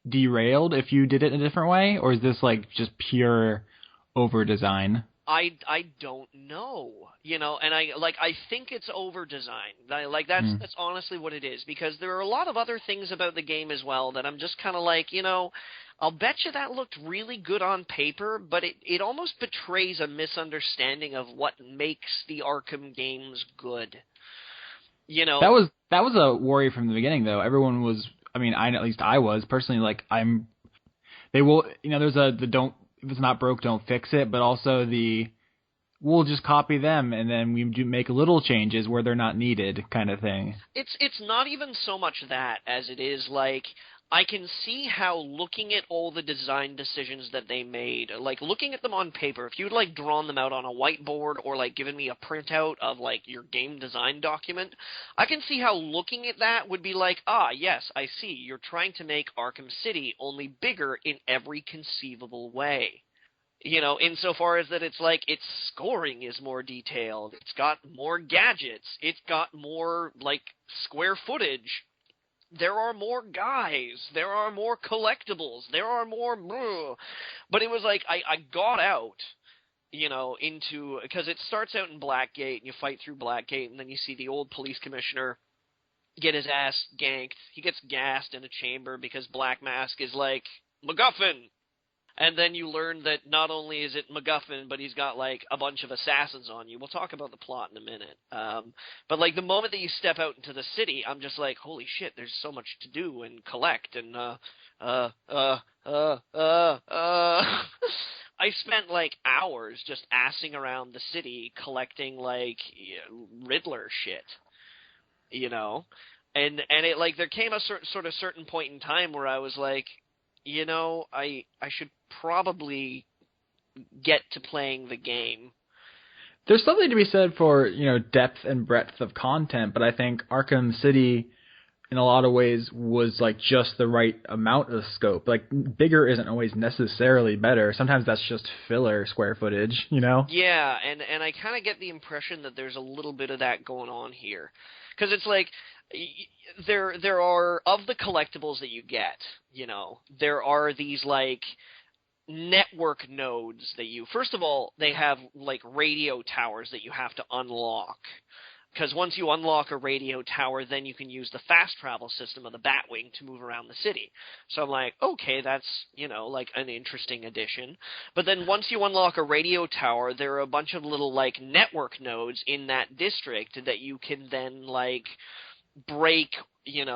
derailed if you did it in a different way, or is this like just pure over design? I don't know, you know, and I think it's over design. That's honestly what it is, because there are a lot of other things about the game as well that I'm just kind of like, you know, I'll bet you that looked really good on paper, but it almost betrays a misunderstanding of what makes the Arkham games good. You know, that was a worry from the beginning, though. Everyone was, I mean, at least I was personally like, they will, you know, there's the don't, if it's not broke, don't fix it, but also we'll just copy them and then we do make little changes where they're not needed kind of thing. It's not even so much that as it is like, I can see how looking at all the design decisions that they made, like looking at them on paper, if you'd like drawn them out on a whiteboard or like given me a printout of like your game design document, I can see how looking at that would be like, yes, I see, you're trying to make Arkham City only bigger in every conceivable way. You know, insofar as that it's like its scoring is more detailed, it's got more gadgets, it's got more like square footage. There are more guys. There are more collectibles. There are more... But it was like, I got out, you know, into... Because it starts out in Blackgate, and you fight through Blackgate, and then you see the old police commissioner get his ass ganked. He gets gassed in a chamber because Black Mask is like, MacGuffin! And then you learn that not only is it MacGuffin, but he's got, like, a bunch of assassins on you. We'll talk about the plot in a minute. But, like, the moment that you step out into the city, I'm just like, holy shit, there's so much to do and collect. And, I spent, like, hours just assing around the city collecting, like, Riddler shit. You know? And it, like, there came a certain point in time where I was like, you know, I should probably get to playing the game. There's something to be said for, you know, depth and breadth of content, but I think Arkham City, in a lot of ways, was like just the right amount of scope. Like, bigger isn't always necessarily better. Sometimes that's just filler square footage, you know? Yeah, and I kind of get the impression that there's a little bit of that going on here. Because it's like, there are, of the collectibles that you get, you know, there are these, like, network nodes that you, first of all, they have, like, radio towers that you have to unlock. Because once you unlock a radio tower, then you can use the fast travel system of the Batwing to move around the city. So I'm like, okay, that's, you know, like an interesting addition. But then once you unlock a radio tower, there are a bunch of little, like, network nodes in that district that you can then, like, break, in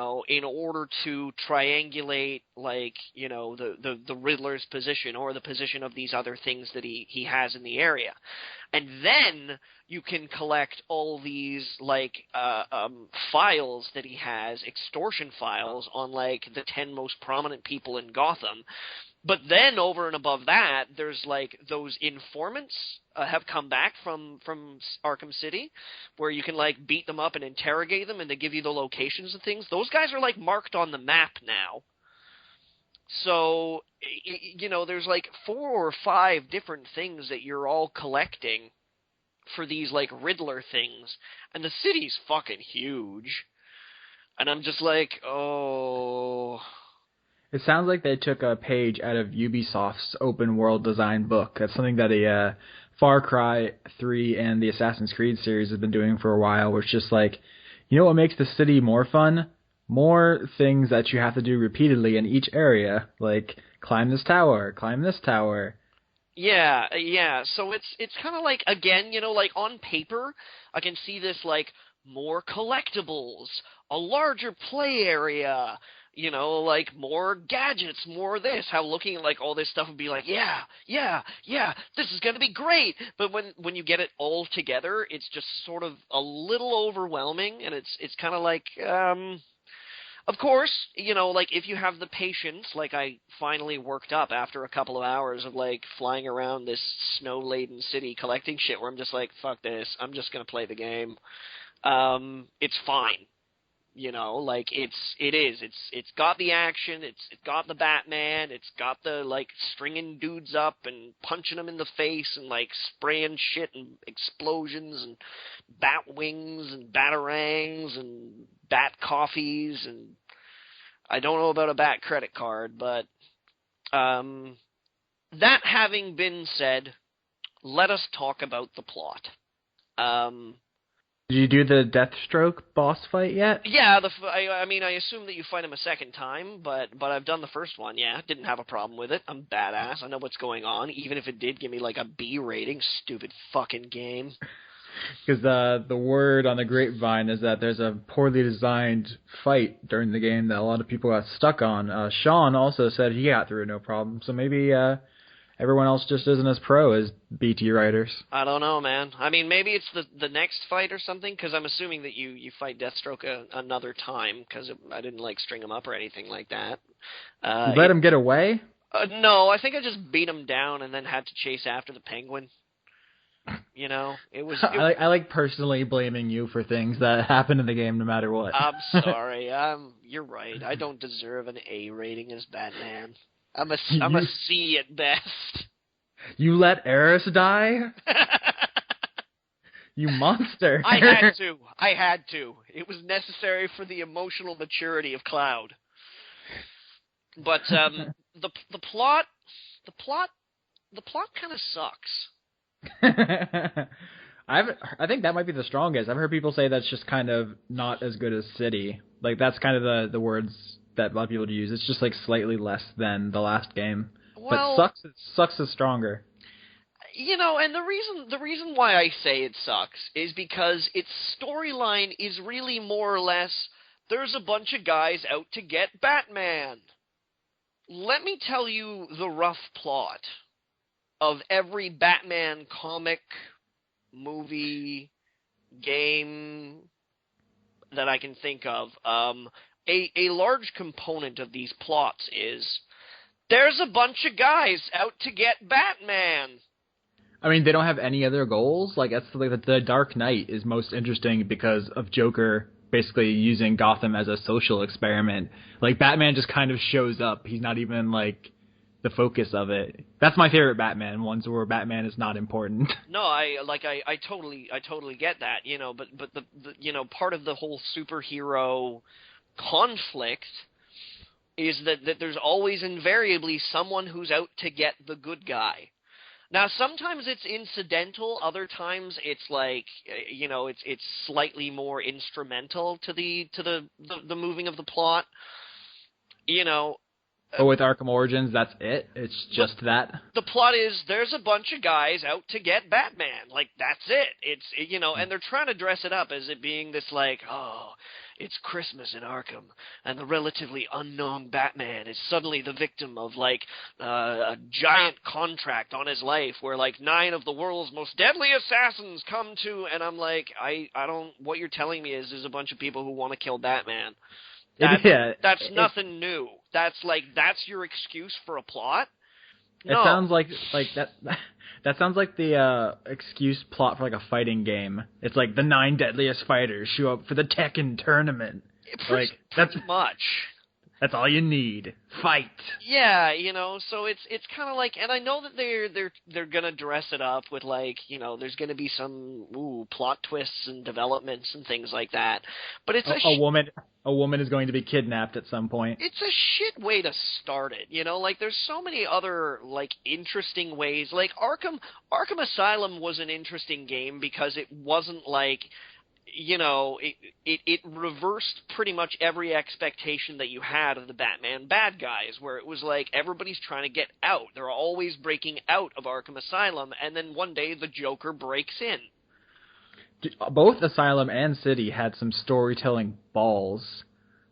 order to triangulate, like, the Riddler's position or the position of these other things that he has in the area. And then you can collect all these, like, files that he has, extortion files on, like, the 10 most prominent people in Gotham. But then over and above that, there's, like, those informants have come back from Arkham City, where you can, like, beat them up and interrogate them, and they give you the locations and things. Those guys are, like, marked on the map now. So, there's, like, 4 or 5 different things that you're all collecting for these, like, Riddler things. And the city's fucking huge. And I'm just like, oh... It sounds like they took a page out of Ubisoft's open world design book. That's something that Far Cry 3 and the Assassin's Creed series have been doing for a while, where it's just like, what makes the city more fun? More things that you have to do repeatedly in each area, like climb this tower, climb this tower. Yeah. So it's kind of like, again, like on paper, I can see this, like, more collectibles, a larger play area, like more gadgets, more this, how looking at, like, all this stuff would be like, yeah, this is going to be great. But when you get it all together, it's just sort of a little overwhelming, and it's kind of like, of course, like, if you have the patience, like I finally worked up after a couple of hours of, like, flying around this snow-laden city collecting shit, where I'm just like, fuck this, I'm just going to play the game. It's fine. Like, it's got the action, it's got the Batman, it's got the, like, stringing dudes up and punching them in the face and, like, spraying shit and explosions and bat wings and batarangs and bat coffees, and I don't know about a bat credit card, but that having been said, let us talk about the plot. Did you do the Deathstroke boss fight yet? Yeah, I mean, I assume that you fight him a second time, but I've done the first one, yeah. Didn't have a problem with it. I'm badass. I know what's going on, even if it did give me, like, a B rating. Stupid fucking game. Because the word on the grapevine is that there's a poorly designed fight during the game that a lot of people got stuck on. Sean also said he got through no problem, so maybe everyone else just isn't as pro as BT writers. I don't know, man. I mean, maybe it's the next fight or something, because I'm assuming that you fight Deathstroke another time, because I didn't, like, string him up or anything like that. You let him get away? No, I think I just beat him down and then had to chase after the Penguin. I like personally blaming you for things that happen in the game no matter what. I'm sorry. You're right. I don't deserve an A rating as Batman. I'm a C at best. You let Eris die? You monster. I had to. It was necessary for the emotional maturity of Cloud. But the plot kind of sucks. I think that might be the strongest. I've heard people say that's just kind of not as good as City. Like, that's kind of the words that a lot of people use. It's just, like, slightly less than the last game. Well, but sucks is stronger. And the reason why I say it sucks is because its storyline is really more or less, there's a bunch of guys out to get Batman. Let me tell you the rough plot of every Batman comic, movie, game that I can think of. A large component of these plots is there's a bunch of guys out to get Batman. I mean, they don't have any other goals. Like, that's like the Dark Knight is most interesting because of Joker basically using Gotham as a social experiment. Like, Batman just kind of shows up. He's not even, like, the focus of it. That's my favorite Batman, ones where Batman is not important. No, I totally get that, but the part of the whole superhero conflict is that there's always invariably someone who's out to get the good guy. Now, sometimes it's incidental, other times it's like, it's slightly more instrumental to the moving of the plot. But with Arkham Origins, that's it? It's just that? The plot is there's a bunch of guys out to get Batman. Like, that's it. And they're trying to dress it up as it being this, like, oh, it's Christmas in Arkham, and the relatively unknown Batman is suddenly the victim of, like, a giant contract on his life where, like, 9 of the world's most deadly assassins come to, and I'm like, I don't, what you're telling me is there's a bunch of people who want to kill Batman. That's nothing new. That's your excuse for a plot? No. It sounds like that. That sounds like the excuse plot for like a fighting game. It's like the 9 deadliest fighters show up for the Tekken tournament. Pretty much. That's all you need. Fight. Yeah, so it's kind of like, and I know that they're gonna dress it up with, like, there's gonna be some plot twists and developments and things like that. But it's a woman is going to be kidnapped at some point. It's a shit way to start it, like there's so many other, like, interesting ways. Like Arkham Asylum was an interesting game because it wasn't like, it reversed pretty much every expectation that you had of the Batman bad guys, where it was like everybody's trying to get out. They're always breaking out of Arkham Asylum, and then one day the Joker breaks in. Both Asylum and City had some storytelling balls.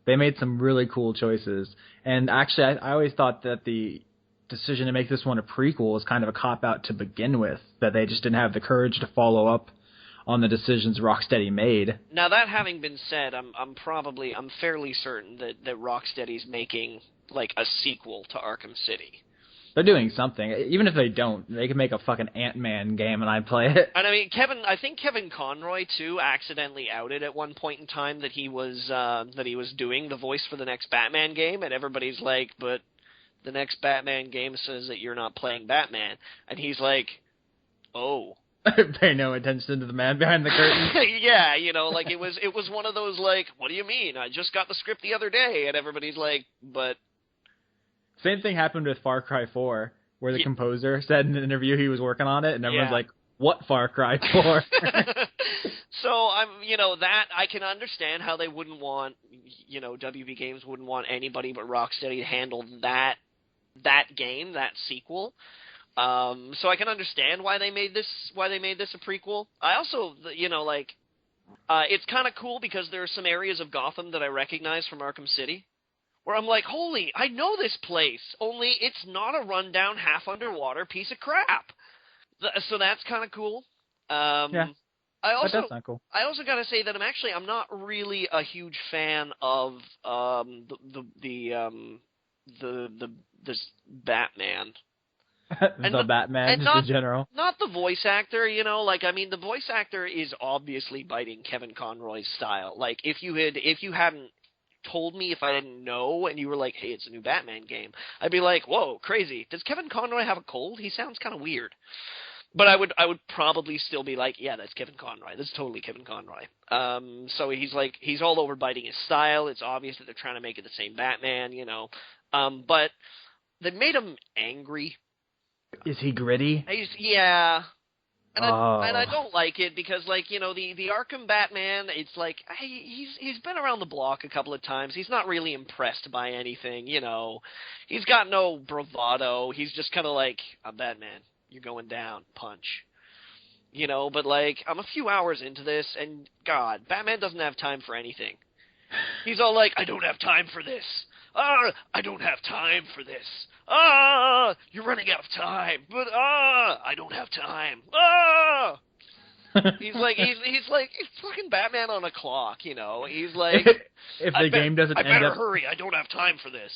They made some really cool choices. And actually, I always thought that the decision to make this one a prequel was kind of a cop-out to begin with, that they just didn't have the courage to follow up on the decisions Rocksteady made. Now, that having been said, I'm fairly certain that Rocksteady's making, like, a sequel to Arkham City. They're doing something. Even if they don't, they can make a fucking Ant-Man game and I'd play it. And I mean, I think Kevin Conroy, too, accidentally outed at one point in time that he was doing the voice for the next Batman game, and everybody's like, but the next Batman game says that you're not playing Batman. And he's like, oh. Pay no attention to the man behind the curtain. Yeah, like it was one of those, like, what do you mean? I just got the script the other day, and everybody's like, but... Same thing happened with Far Cry 4, where the composer said in an interview he was working on it, and everyone's like, what Far Cry 4? So, that, I can understand how they wouldn't want, WB Games wouldn't want anybody but Rocksteady to handle that game, that sequel. So I can understand why they made this a prequel. I also, it's kind of cool because there are some areas of Gotham that I recognize from Arkham City, where I'm like, holy, I know this place, only it's not a rundown, half-underwater piece of crap. So that's kind of cool. Yeah, but that's not cool. I also got to say that I'm not really a huge fan of this Batman. Batman, just in general. Not the voice actor, the voice actor is obviously biting Kevin Conroy's style. Like, if you hadn't told me, if I didn't know, and you were like, hey, it's a new Batman game, I'd be like, whoa, crazy. Does Kevin Conroy have a cold? He sounds kind of weird. But I would probably still be like, yeah, that's Kevin Conroy. That's totally Kevin Conroy. So he's all over biting his style. It's obvious that they're trying to make it the same Batman, but they made him angry. Is he gritty? Yeah. And I don't like it because, like, the Arkham Batman, it's like, he's been around the block a couple of times. He's not really impressed by anything, He's got no bravado. He's just kind of like, I'm Batman. You're going down. Punch. But, like, I'm a few hours into this, and, God, Batman doesn't have time for anything. He's all like, I don't have time for this. I don't have time for this. You're running out of time. But, I don't have time. He's like fucking Batman on a clock, He's like, if the game doesn't end I better hurry. I don't have time for this.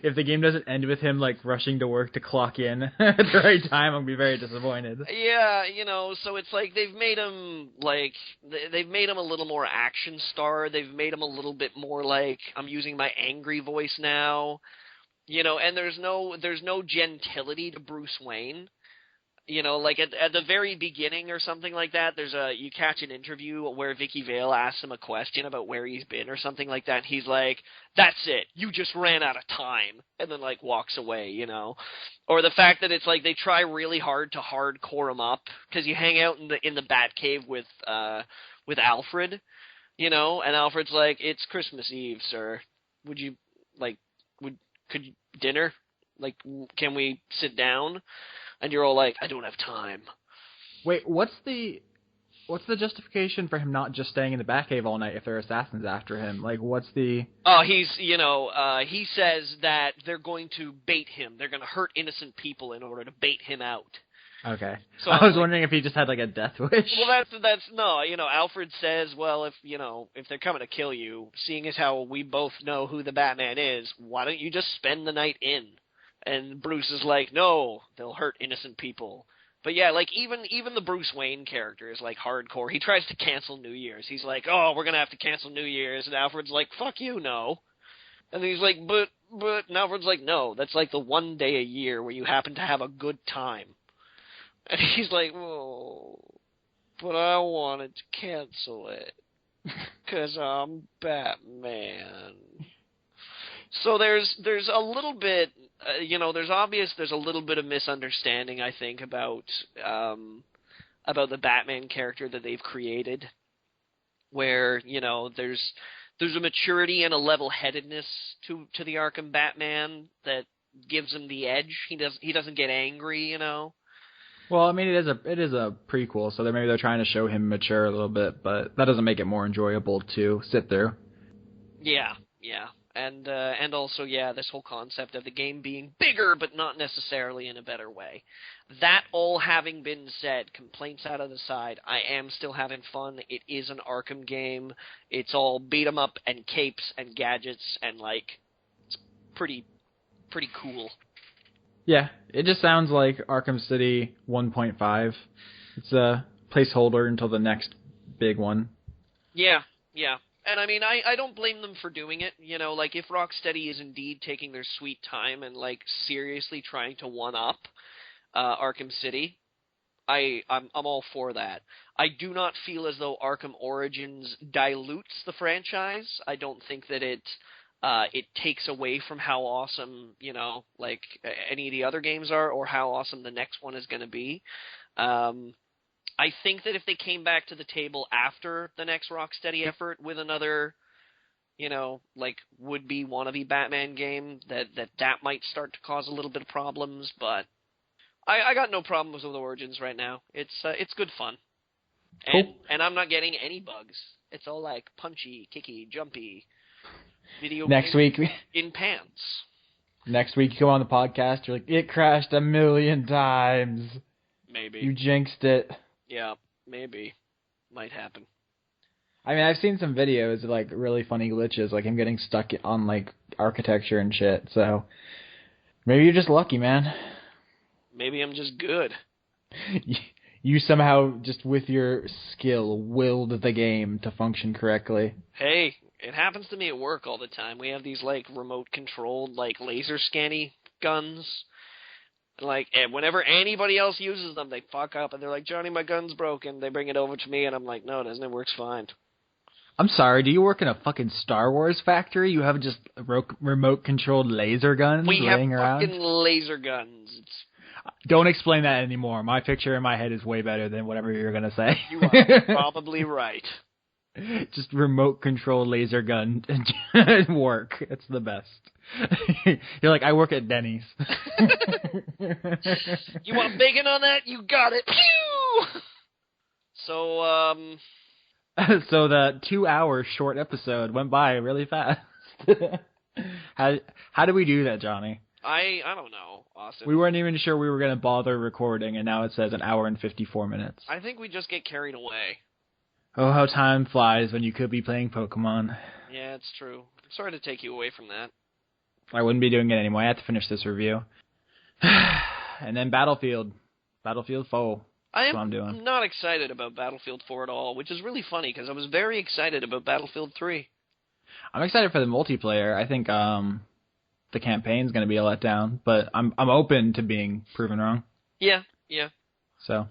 If the game doesn't end with him, like, rushing to work to clock in at the right time, I'll be very disappointed. Yeah, so it's like they've made him, a little more action star. They've made him a little bit more, like, I'm using my angry voice now. And there's no gentility to Bruce Wayne. Like at the very beginning or something like that, you catch an interview where Vicky Vale asks him a question about where he's been or something like that. And he's like, that's it. You just ran out of time. And then, like, walks away, Or the fact that it's like they try really hard to hardcore him up because you hang out in the Batcave with Alfred, and Alfred's like, it's Christmas Eve, sir. Would you, like, dinner? Like, can we sit down? And you're all like, I don't have time. Wait, what's the justification for him not just staying in the Batcave all night if there are assassins after him? Like, what's the... Oh, he says that they're going to bait him. They're going to hurt innocent people in order to bait him out. Okay. So I was wondering if he just had, like, a death wish. Well, no, Alfred says, well, if they're coming to kill you, seeing as how we both know who the Batman is, why don't you just spend the night in? And Bruce is like, no, they'll hurt innocent people. But yeah, like, even the Bruce Wayne character is, like, hardcore. He tries to cancel New Year's. He's like, oh, we're gonna have to cancel New Year's, and Alfred's like, fuck you, no. And he's like, but, and Alfred's like, no, that's like the one day a year where you happen to have a good time. And he's like, oh, but I wanted to cancel it, 'cause I'm Batman. So there's a little bit, there's a little bit of misunderstanding, I think, about the Batman character that they've created, where, there's a maturity and a level-headedness to the Arkham Batman that gives him the edge. He doesn't get angry, Well, I mean, it is a prequel, so maybe they're trying to show him mature a little bit, but that doesn't make it more enjoyable to sit through. Yeah. And also, this whole concept of the game being bigger, but not necessarily in a better way. That all having been said, complaints out of the side, I am still having fun. It is an Arkham game. It's all beat 'em up and capes and gadgets, and, like, it's pretty cool. Yeah, it just sounds like Arkham City 1.5. It's a placeholder until the next big one. Yeah. And I mean, I don't blame them for doing it. Like, if Rocksteady is indeed taking their sweet time and, like, seriously trying to one-up Arkham City, I'm all for that. I do not feel as though Arkham Origins dilutes the franchise. I don't think that it takes away from how awesome, like, any of the other games are, or how awesome the next one is going to be. I think that if they came back to the table after the next Rocksteady effort with another, like, would-be wannabe Batman game, that might start to cause a little bit of problems, but I got no problems with Origins right now. It's good fun. Cool. And I'm not getting any bugs. It's all, like, punchy, kicky, jumpy video Next week in pants. Next week you come on the podcast, you're like, it crashed 1,000,000 times. Maybe. You jinxed it. Yeah, maybe. Might happen. I mean, I've seen some videos of, like, really funny glitches, like him getting stuck on, like, architecture and shit, so maybe you're just lucky, man. Maybe I'm just good. You somehow, just with your skill, willed the game to function correctly. Hey, it happens to me at work all the time. We have these, like, remote-controlled, like, laser scanny guns. Like, and whenever anybody else uses them, they fuck up, and they're like, Johnny, my gun's broken. They bring it over to me, and I'm like, no, it doesn't. It works fine. I'm sorry, do you work in a fucking Star Wars factory? You have just remote-controlled laser guns laying around? We have fucking laser guns. Don't explain that anymore. My picture in my head is way better than whatever you're going to say. You are probably right. Just remote-controlled laser gun work. It's the best. You're like, I work at Denny's. You want bacon on that? You got it. Pew! So, So the 2-hour short episode went by really fast. How did we do that, Johnny? I don't know, Austin. We weren't even sure we were going to bother recording, and now it says 1 hour and 54 minutes. I think we just get carried away. Oh, how time flies when you could be playing Pokemon. Yeah, it's true. I'm sorry to take you away from that. I wouldn't be doing it anymore. I have to finish this review. And then Battlefield 4. That's what I'm doing. I'm not excited about Battlefield 4 at all, which is really funny because I was very excited about Battlefield 3. I'm excited for the multiplayer. I think the campaign's going to be a letdown, but I'm open to being proven wrong. Yeah. So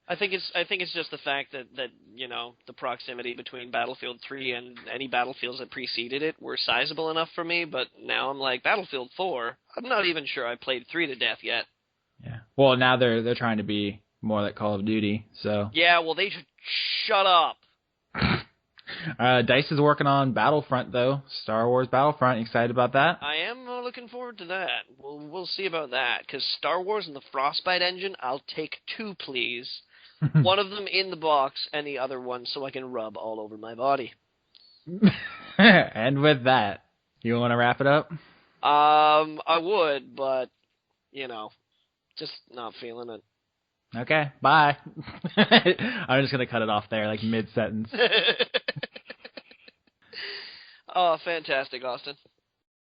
I think it's just the fact that the proximity between Battlefield 3 and any Battlefields that preceded it were sizable enough for me, but now I'm like, Battlefield 4, I'm not even sure I played 3 to death yet. Yeah. Well, now they're trying to be more like Call of Duty, so. Yeah, well, they should shut up. DICE is working on Battlefront, though. Star Wars Battlefront. You excited about that? I am a looking forward to that. We'll see about that, because Star Wars and the Frostbite engine, I'll take 2, please. One of them in the box, and the other one so I can rub all over my body. And with that, you want to wrap it up? I would, but, just not feeling it. Okay, bye. I'm just going to cut it off there, like mid-sentence. Oh, fantastic, Austin.